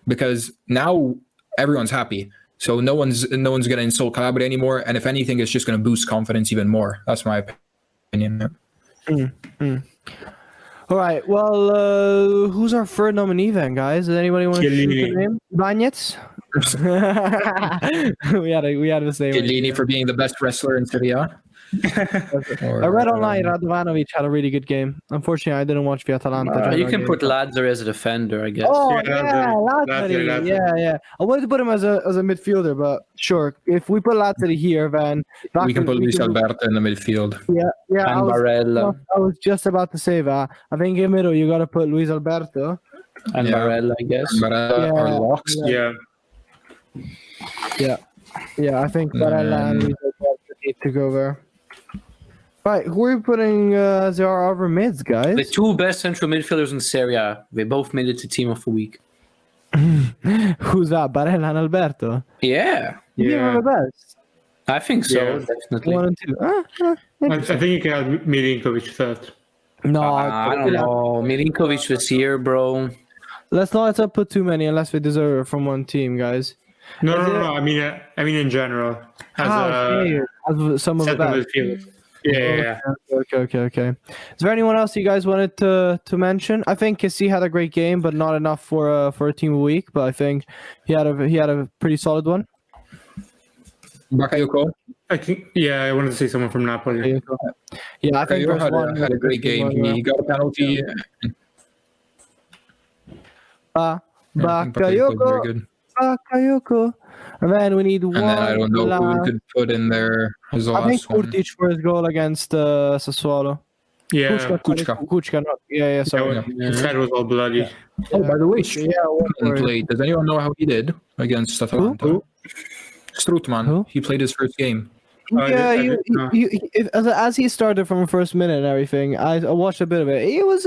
because now everyone's happy. So no one's going to insult Calabria anymore, and if anything, it's just going to boost confidence even more. That's my opinion. All right. Well, who's our third nominee then, guys? Does anybody want to shoot the name? Bagnets? we had the same. Chiellini for being the best wrestler in Serie A. I read online Radovanovic had a really good game. Unfortunately, I didn't watch the Atalanta. You can put Lazio as a defender, I guess. Oh Lazzari. Yeah. I wanted to put him as a midfielder, but sure. If we put Lazzari here, then we can put Luis Alberto in the midfield. Yeah. And Barella. I was just about to say that. I think in middle you got to put Luis Alberto and Barella, I guess. Barella or Locks. Yeah. I think Barella and Luis Alberto need to go there. Right, who are we putting as our other mids, guys? The two best central midfielders in Serie A. They both made it to Team of the Week. Who's that? Barella and Alberto? Yeah. The best? I think so, definitely. 1 and 2. I think you can add Milinkovic third. No, I don't know. Milinkovic was here, bro. Let's not put too many unless we deserve it from one team, guys. No. I mean in general. As some of the best. Yeah. Okay. Is there anyone else you guys wanted to mention? I think Kessie had a great game, but not enough for a team of the week. But I think he had a pretty solid one. Bakayoko. I wanted to say someone from Napoli. Yeah, I think Bakayoko had a great game. He got a penalty. Bakayoko. And then we need one. And then I don't know who we could put in there as last. I think Kurtic for his goal against Sassuolo. Yeah, Kuchka. Yeah. Sorry. His head was all bloody. Oh, by the way, Strutman played. Does anyone know how he did against Atalanta? Who? Strutman. He played his first game. As he started from the first minute and everything, I watched a bit of it. He was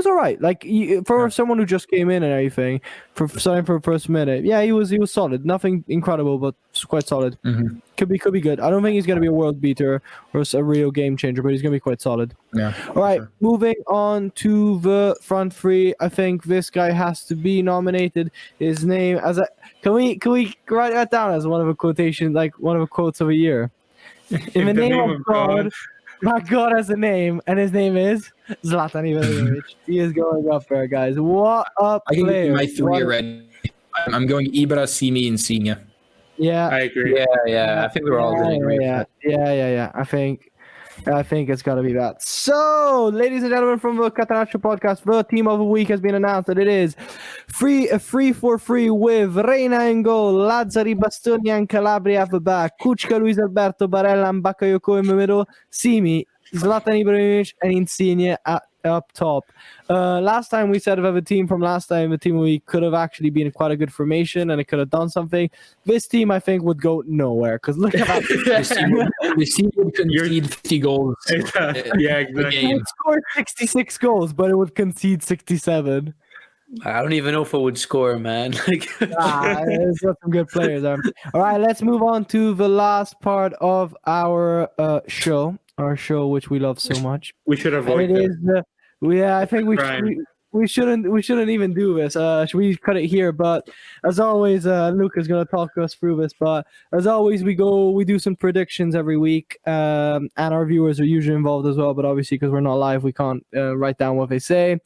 all right. Like for someone who just came in and everything, for starting for the first minute, he was solid. Nothing incredible, but quite solid. Mm-hmm. Could be good. I don't think he's gonna be a world beater or a real game changer, but he's gonna be quite solid. Yeah. All right, moving on to the front three. I think this guy has to be nominated. His name can we write that down as one of the quotations, like one of the quotes of a year? In the name of God. My God has a name, and his name is Zlatan Ibrahimovic. He is going up there, guys. What a player! I think my three already. I'm going Ibra, Simi, and Insigne. Yeah, I agree. Yeah. I think we're all going to agree. Yeah. I think it's got to be that. So, ladies and gentlemen, from the Catenaccio Podcast, the team of the week has been announced, and it is 3-4-3 with Reina in goal, Lazzari, Bastoni, and Calabria at the back, Kuczka, Luis Alberto, Barella, and Bakayoko in the middle, Simi, Zlatan Ibrahimovic, and Insigne up top. Last time we said about the team from last time, the team we could have actually been quite a good formation and it could have done something. This team, I think, would go nowhere because look at that. This team would concede 50 goals. Yeah, exactly. It would score 66 goals, but it would concede 67. I don't even know if it would score, man. It's got some good players. All right, let's move on to the last part of our show. Our show, which we love so much. We should avoid it. I think we shouldn't even do this. Should we cut it here? But as always, Luca's gonna talk us through this. But as always, we do some predictions every week, and our viewers are usually involved as well. But obviously, because we're not live, we can't write down what they say.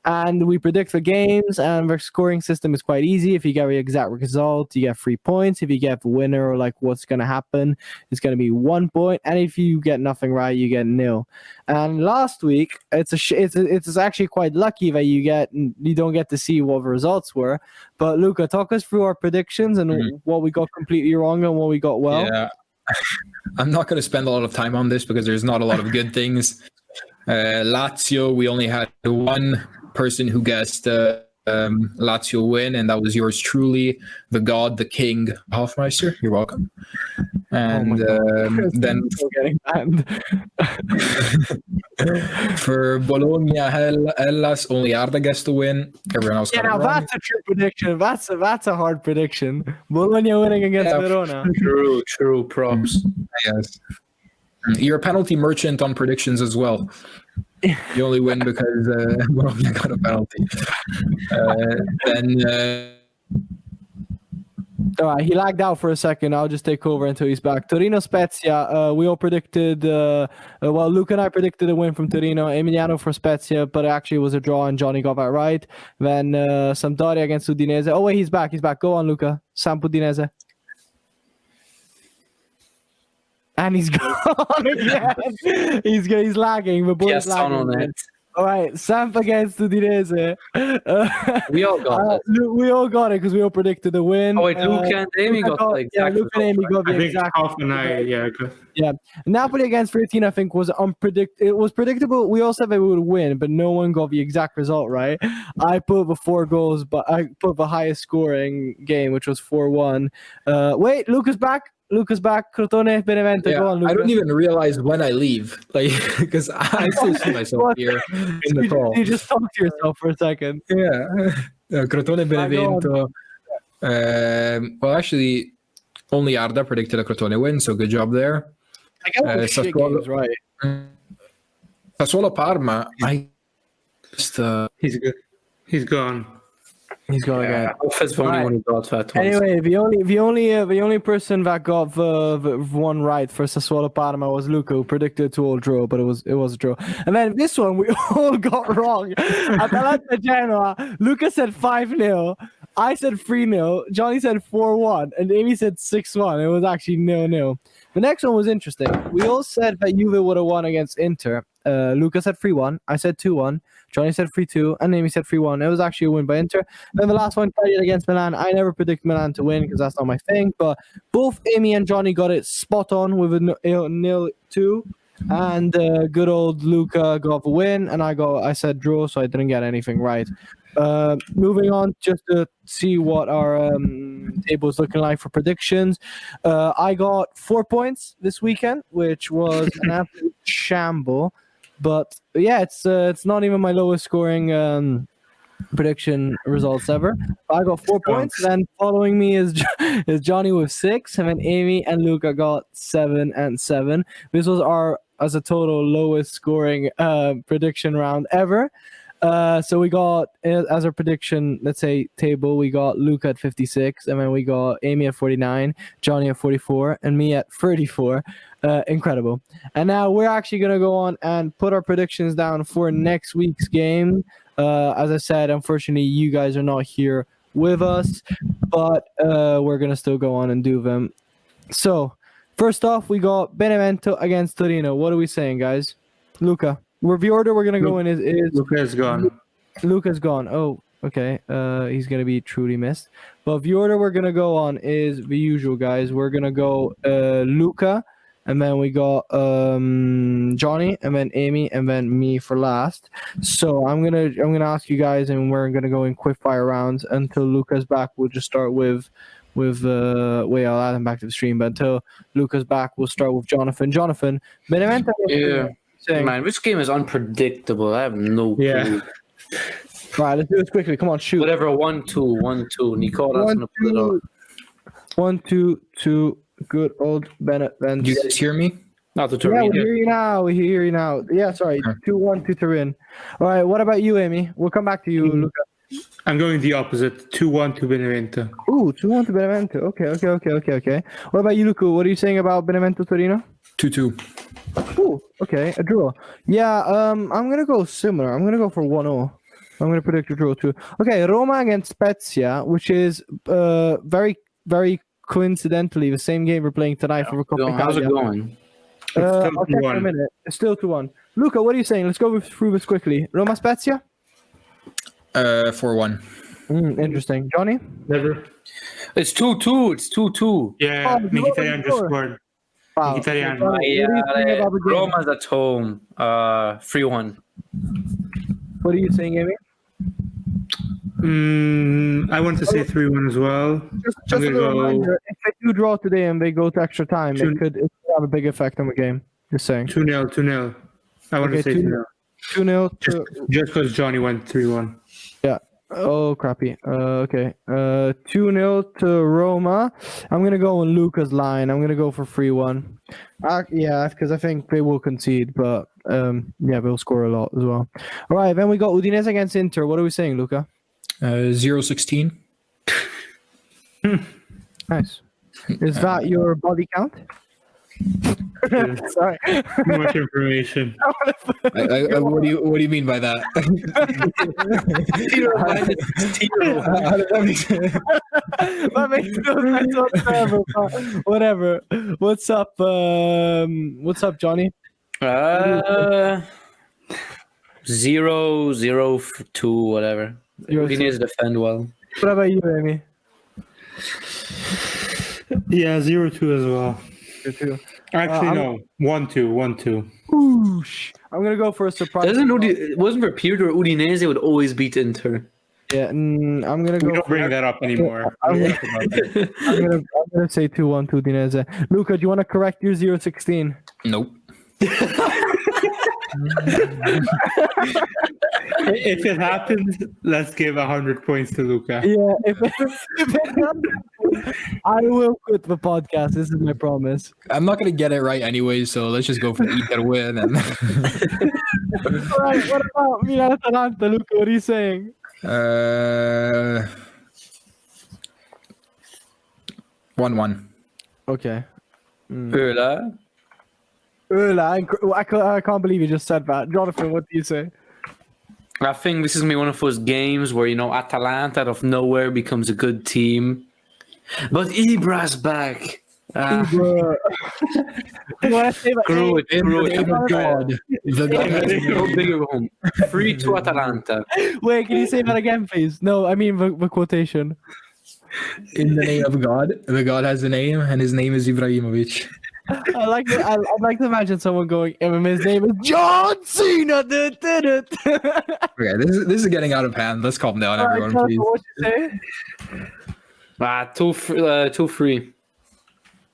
And we predict the games, and the scoring system is quite easy. If you get the exact result, you get 3 points. If you get the winner or like what's gonna happen, it's gonna be 1 point. And if you get nothing right, you get 0. And last week, it's actually quite lucky that you don't get to see what the results were. But Luca, talk us through our predictions and what we got completely wrong and what we got well. Yeah, I'm not going to spend a lot of time on this because there's not a lot of good things. Lazio, we only had one person who guessed Lazio win, and that was yours truly, the god, the king, Hofmeister. You're welcome. And then getting banned. For Bologna, Hellas, only Arda guessed to win. Everyone else got it wrong. That's a true prediction. That's a hard prediction. Bologna winning against Verona. True. Props. Yes. You're a penalty merchant on predictions as well. You only win because Bologna got a penalty. All right, he lagged out for a second. I'll just take over until he's back. Torino Spezia. We all predicted. Luca and I predicted a win from Torino. Emiliano for Spezia, but actually it was a draw, and Johnny got that right. Then Sampdoria against Udinese. Oh wait, he's back. Go on, Luca. Samp Udinese. And he's gone again. He's lagging. The boy's lagging. On it. All right, Samp against Udinese. We all got it. We all got it because we all predicted the win. Oh wait, Luca and Amy got the exact. Luca and Amy got the exact. Yeah. Napoli against Fiorentina, I think, was unpredictable. It was predictable. We all said they would win, but no one got the exact result right. I put the 4 goals, but I put the highest scoring game, which was 4-1. Wait, Luca's back. Crotone, Benevento. Yeah, go on, Luca. I don't even realize when I leave, because I still see myself here in the call. You just talk to yourself for a second. Yeah, Crotone, Benevento. Well, actually, only Arda predicted a Crotone win, so good job there. I got shit games right. Sassuolo, Parma. He's good. He's gone. He's going again. That's the only one who got that one. Anyway, the only person that got the one right for Sassuolo Parma was Luca, who predicted 2-2 draw, but it was a draw. And then this one we all got wrong. Atalanta Genoa. Luca said 5-0. I said 3-0. Johnny said 4-1, and Amy said 6-1. It was actually 0-0. The next one was interesting. We all said that Juve would have won against Inter. Luca said 3-1. I said 2-1. Johnny said 3-2, and Amy said 3-1. It was actually a win by Inter. Then the last one, Cagliari against Milan. I never predict Milan to win because that's not my thing. But both Amy and Johnny got it spot on with a 0-2. And good old Luca got the win, and I said draw, so I didn't get anything right. Moving on, just to see what our table is looking like for predictions. I got 4 points this weekend, which was an absolute shamble. But yeah, it's not even my lowest scoring prediction results ever. I got 4 points. Then following me is Johnny with 6, and then Amy and Luca got 7 and 7. This was our as a total lowest scoring prediction round ever. So we got, as a prediction, let's say, table, we got Luca at 56, and then we got Amy at 49, Johnny at 44, and me at 34. Incredible. And now we're actually going to go on and put our predictions down for next week's game. As I said, unfortunately, you guys are not here with us, but we're going to still go on and do them. So, first off, we got Benevento against Torino. What are we saying, guys? Luca. The order we're going to go in is Luca's gone. Luca's gone. Oh, okay. He's going to be truly missed. But the order we're going to go on is the usual, guys. We're going to go Luca, and then we got Johnny, and then Amy, and then me for last. So I'm gonna ask you guys, and we're going to go in quick fire rounds until Luca's back. We'll just start with wait, I'll add him back to the stream, but until Luca's back, we'll start with Jonathan. Jonathan, Benevento. Yeah. Man, this game is unpredictable. I have no clue. Yeah. All right, let's do this quickly. Come on, shoot. Whatever, 1-2, 1-2. Nicola's gonna put it up. 1-2. Good old Benevento. Do you guys hear me? Not the Torino. Yeah, we hear you now. Yeah, sorry. 2-1 to Turin. All right, what about you, Amy? We'll come back to you, Luca. I'm going the opposite. 2-1 to Benevento. Ooh, 2-1 to Benevento. Okay. What about you, Luca? What are you saying about Benevento Torino? 2-2. Ooh, okay, a draw. Yeah, I'm gonna go similar. I'm gonna go for 1-0. I'm gonna predict a draw too. Okay, Roma against Spezia, which is very, very coincidentally the same game we're playing tonight for the Coppa Italia. How's it going? I'll check in a minute. It's still 2-1. Luca, what are you saying? Let's go through this quickly. Roma Spezia? 4-1. Interesting. Johnny? Never. It's 2-2. It's 2-2. Yeah, Mkhitaryan just scored. Wow. Roma's at home. 3-1. What are you saying, Amy? I want to say 3-1 as well. Just a little reminder, if they do draw today and they go to extra time, it could have a big effect on the game. Just saying. 2-0. I want to say 2-0. 2-0. Just because Johnny went 3-1. Yeah. Oh, crappy. Okay. 2-0 to Roma. I'm going to go on Luca's line. I'm going to go for 3-1. Yeah, because I think they will concede, but yeah, they'll score a lot as well. All right, then we got Udinese against Inter. What are we saying, Luca? 0-16. Nice. Is that your body count? Sorry. Too much information. What do you mean by that? That makes no sense whatsoever. Whatever. What's up, Johnny? 0-2, whatever. Udinese defend well. What about you, Amy? Yeah, 0-2 as well. 2-2. Actually, no. 1-2. Whoosh. I'm gonna go for a surprise. It wasn't for Pirlo or Udinese would always beat Inter. Yeah, I'm gonna go. We don't bring that up anymore. I'm gonna say 2-1 to Udinese. Luca, do you want to correct your 0-16? Nope. If it happens, let's give 100 points to Luca. Yeah, if it happens, I will quit the podcast. This is my promise. I'm not gonna get it right anyway, so let's just go for the Inter win. And All right, what about Milan Atalanta, Luca? What are you saying? 1-1. Okay. I can't believe you just said that. Jonathan, what do you say? I think this is one of those games where, Atalanta out of nowhere becomes a good team. But Ibra's back. Ibra. Screw it. God. 3-2 Atalanta. Wait, can you say that again, please? No, I mean the quotation. In the name of God. The God has a name, and his name is Ibrahimovic. I like it. I'd like to imagine someone going, his name is John Cena. Okay, this is getting out of hand. Let's calm down, everyone, please. What you say? 2-3.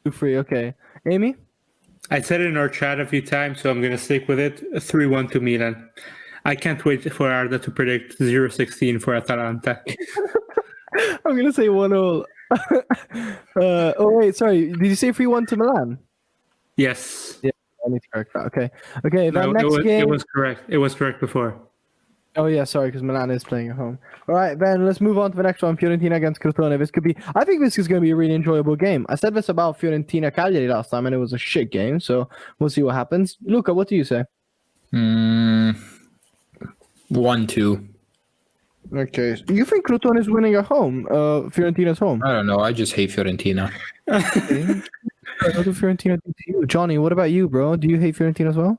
2-3, okay. Amy? I said it in our chat a few times, so I'm going to stick with it. 3-1 to Milan. I can't wait for Arda to predict 0-16 for Atalanta. I'm going to say 1-0. Oh, wait, sorry. Did you say 3-1 to Milan? Yes. Yeah, I need to correct that. Okay. Okay, then No, game... It was correct. It was correct before. Oh, yeah, sorry, because Milan is playing at home. All right, Ben, let's move on to the next one. Fiorentina against Crotone. I think this is going to be a really enjoyable game. I said this about Fiorentina Cagliari last time, and it was a shit game, so we'll see what happens. Luca, what do you say? 1-2. Okay. You think Crotone is winning at home? Fiorentina's home? I don't know. I just hate Fiorentina. Okay. What do Fiorentina do to you? Johnny, what about you, bro? Do you hate Fiorentina as well?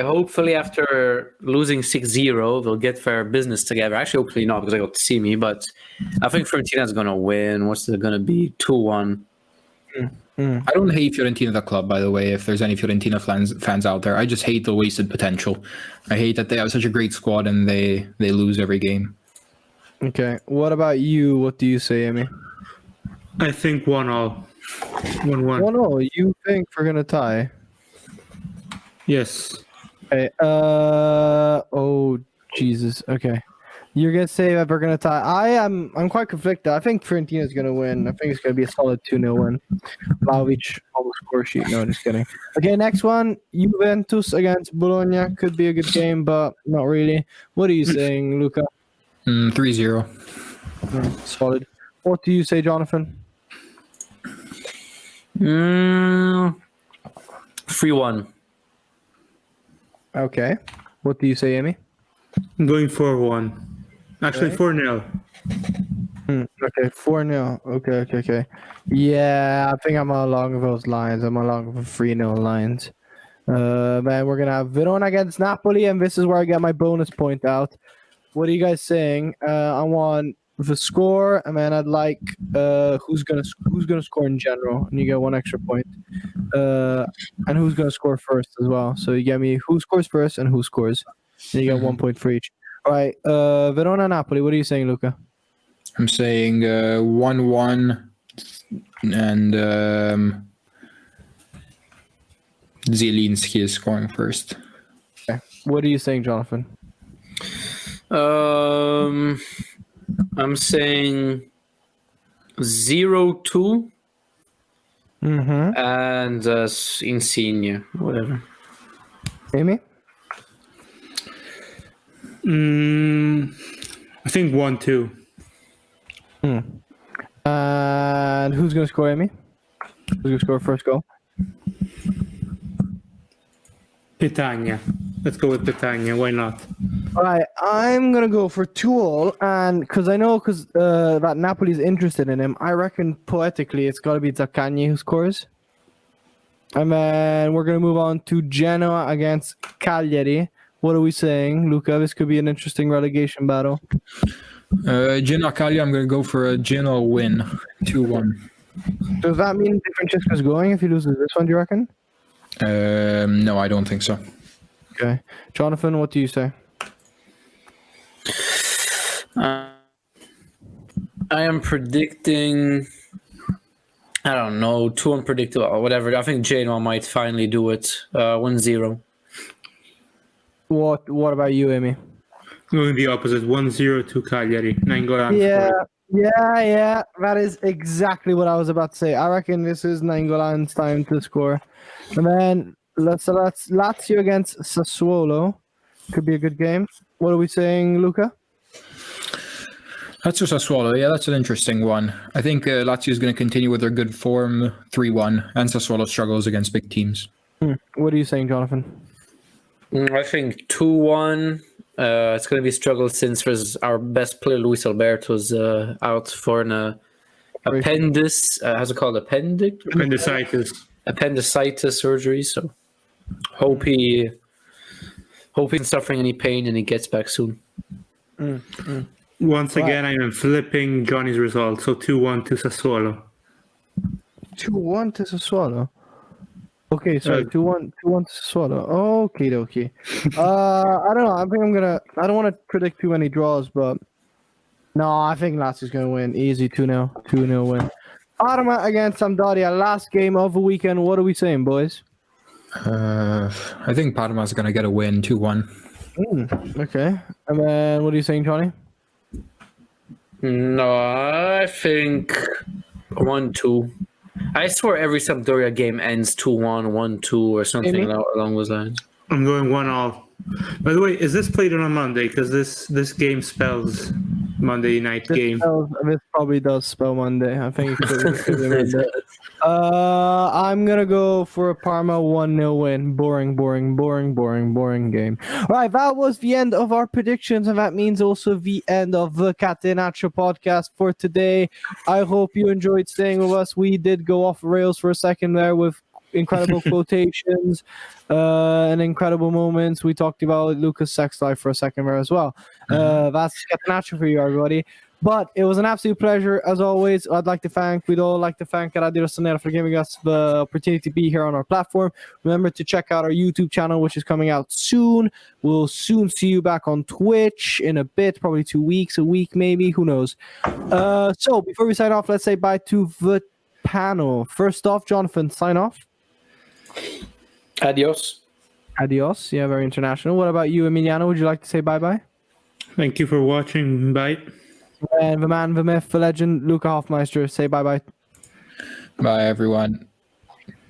Hopefully after losing 6-0, they'll get their business together. Actually, hopefully not, because I got to see me, but I think Fiorentina's going to win. What's it going to be? 2-1. I don't hate Fiorentina the club, by the way, if there's any Fiorentina fans out there. I just hate the wasted potential. I hate that they have such a great squad and they lose every game. Okay. What about you? What do you say, Amy? I think 1-1. 1-1. 1-0. You think we're going to tie? Yes. Okay. Oh, Jesus. Okay. You're going to say that we're going to tie. I'm quite conflicted. I think Fiorentina's going to win. I think it's going to be a solid 2-0 win. Vlahovic on the score sheet. No, just kidding. Okay, next one. Juventus against Bologna. Could be a good game, but not really. What are you saying, Luca? 3-0. Solid. What do you say, Jonathan? 3-1. Okay. What do you say, Amy? I'm going 4-1. Actually, 4-0. Okay, 4-0. Okay. Yeah, I think I'm along those lines. I'm along with 3-0 lines. Man, we're going to have Verona against Napoli, and this is where I get my bonus point out. What are you guys saying? I want the score, and then I'd like who's gonna score in general, and you get 1 extra point. And who's gonna score first as well. So you get me who scores first and who scores. And you get 1 point for each. All right, Verona Napoli. What are you saying, Luca? I'm saying 1-1, and Zielinski is scoring first. Okay. What are you saying, Jonathan? I'm saying 0-2 and Insigne, whatever. Amy? I think 1-2. And who's going to score, Amy? Who's going to score first goal? Petagna. Let's go with Petagna. Why not? All right, I'm going to go for 2-2, and because that Napoli's interested in him, I reckon poetically it's got to be Zaccagni who scores. And then we're going to move on to Genoa against Cagliari. What are we saying, Luca? This could be an interesting relegation battle. Genoa Cagliari, I'm going to go for a Genoa win, 2-1. Does that mean Di Francesco's going if he loses this one, do you reckon? No, I don't think so. Okay. Jonathan, what do you say? I am predicting, I don't know, too unpredictable or whatever. I think Genoa might finally do it. 1-0. What about you, Amy? Going the opposite. 1-0 to Cagliari. 9 goals. Yeah. That is exactly what I was about to say. I reckon this is Nainggolan's time to score. And then let's Lazio against Sassuolo. Could be a good game. What are we saying, Luca? Lazio Sassuolo, yeah, that's an interesting one. I think Lazio is going to continue with their good form, 3-1, and Sassuolo struggles against big teams. What are you saying, Jonathan? I think 2-1. It's going to be a struggle since our best player, Luis Alberto's out for an appendicitis. Appendicitis surgery. So hope he's not suffering any pain and he gets back soon. Once again, I am flipping Johnny's result. So 2-1 to Sassuolo. 2-1 to Sassuolo. Okay, sorry, 2-1 to Sassuolo. Okay. I don't know. I don't want to predict too many draws, but no, I think Lazio's going to win. Easy 2-0 win. Parma against Sampdoria, last game of the weekend. What are we saying, boys? I think Parma's going to get a win, 2-1. Okay. And then what are you saying, Tony? No, I think 1-2. I swear every Sampdoria game ends 2-1, 1-2, or something along those lines. I'm going 1-1. By the way, is this played on Monday? Because this game spells Monday night game. This probably does spell Monday. I think it's Monday. I'm gonna go for a Parma 1-0 win. Boring game. All right, that was the end of our predictions, and that means also the end of the Catenaccio podcast for today. I hope you enjoyed staying with us. We did go off rails for a second there with incredible quotations and incredible moments. We talked about Lucas' sex life for a second there as well. That's Catenaccio for you, everybody. But it was an absolute pleasure, as always. We'd all like to thank Radio Rossonera for giving us the opportunity to be here on our platform. Remember to check out our YouTube channel, which is coming out soon. We'll soon see you back on Twitch in a bit, probably 2 weeks, a week maybe, who knows. So before we sign off, let's say bye to the panel. First off, Jonathan, sign off. Adios. Yeah, very international. What about you, Emiliano? Would you like to say bye-bye? Thank you for watching. Bye. And the man, the myth, the legend, Luca Hoffmeister, say bye-bye. Bye, everyone.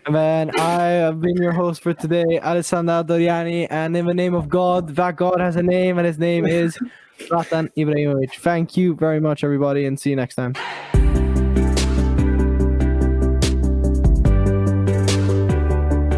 And then I have been your host for today, Alessandro Doriani, and in the name of God, that God has a name, and his name is Zlatan Ibrahimovic. Thank you very much, everybody, and see you next time.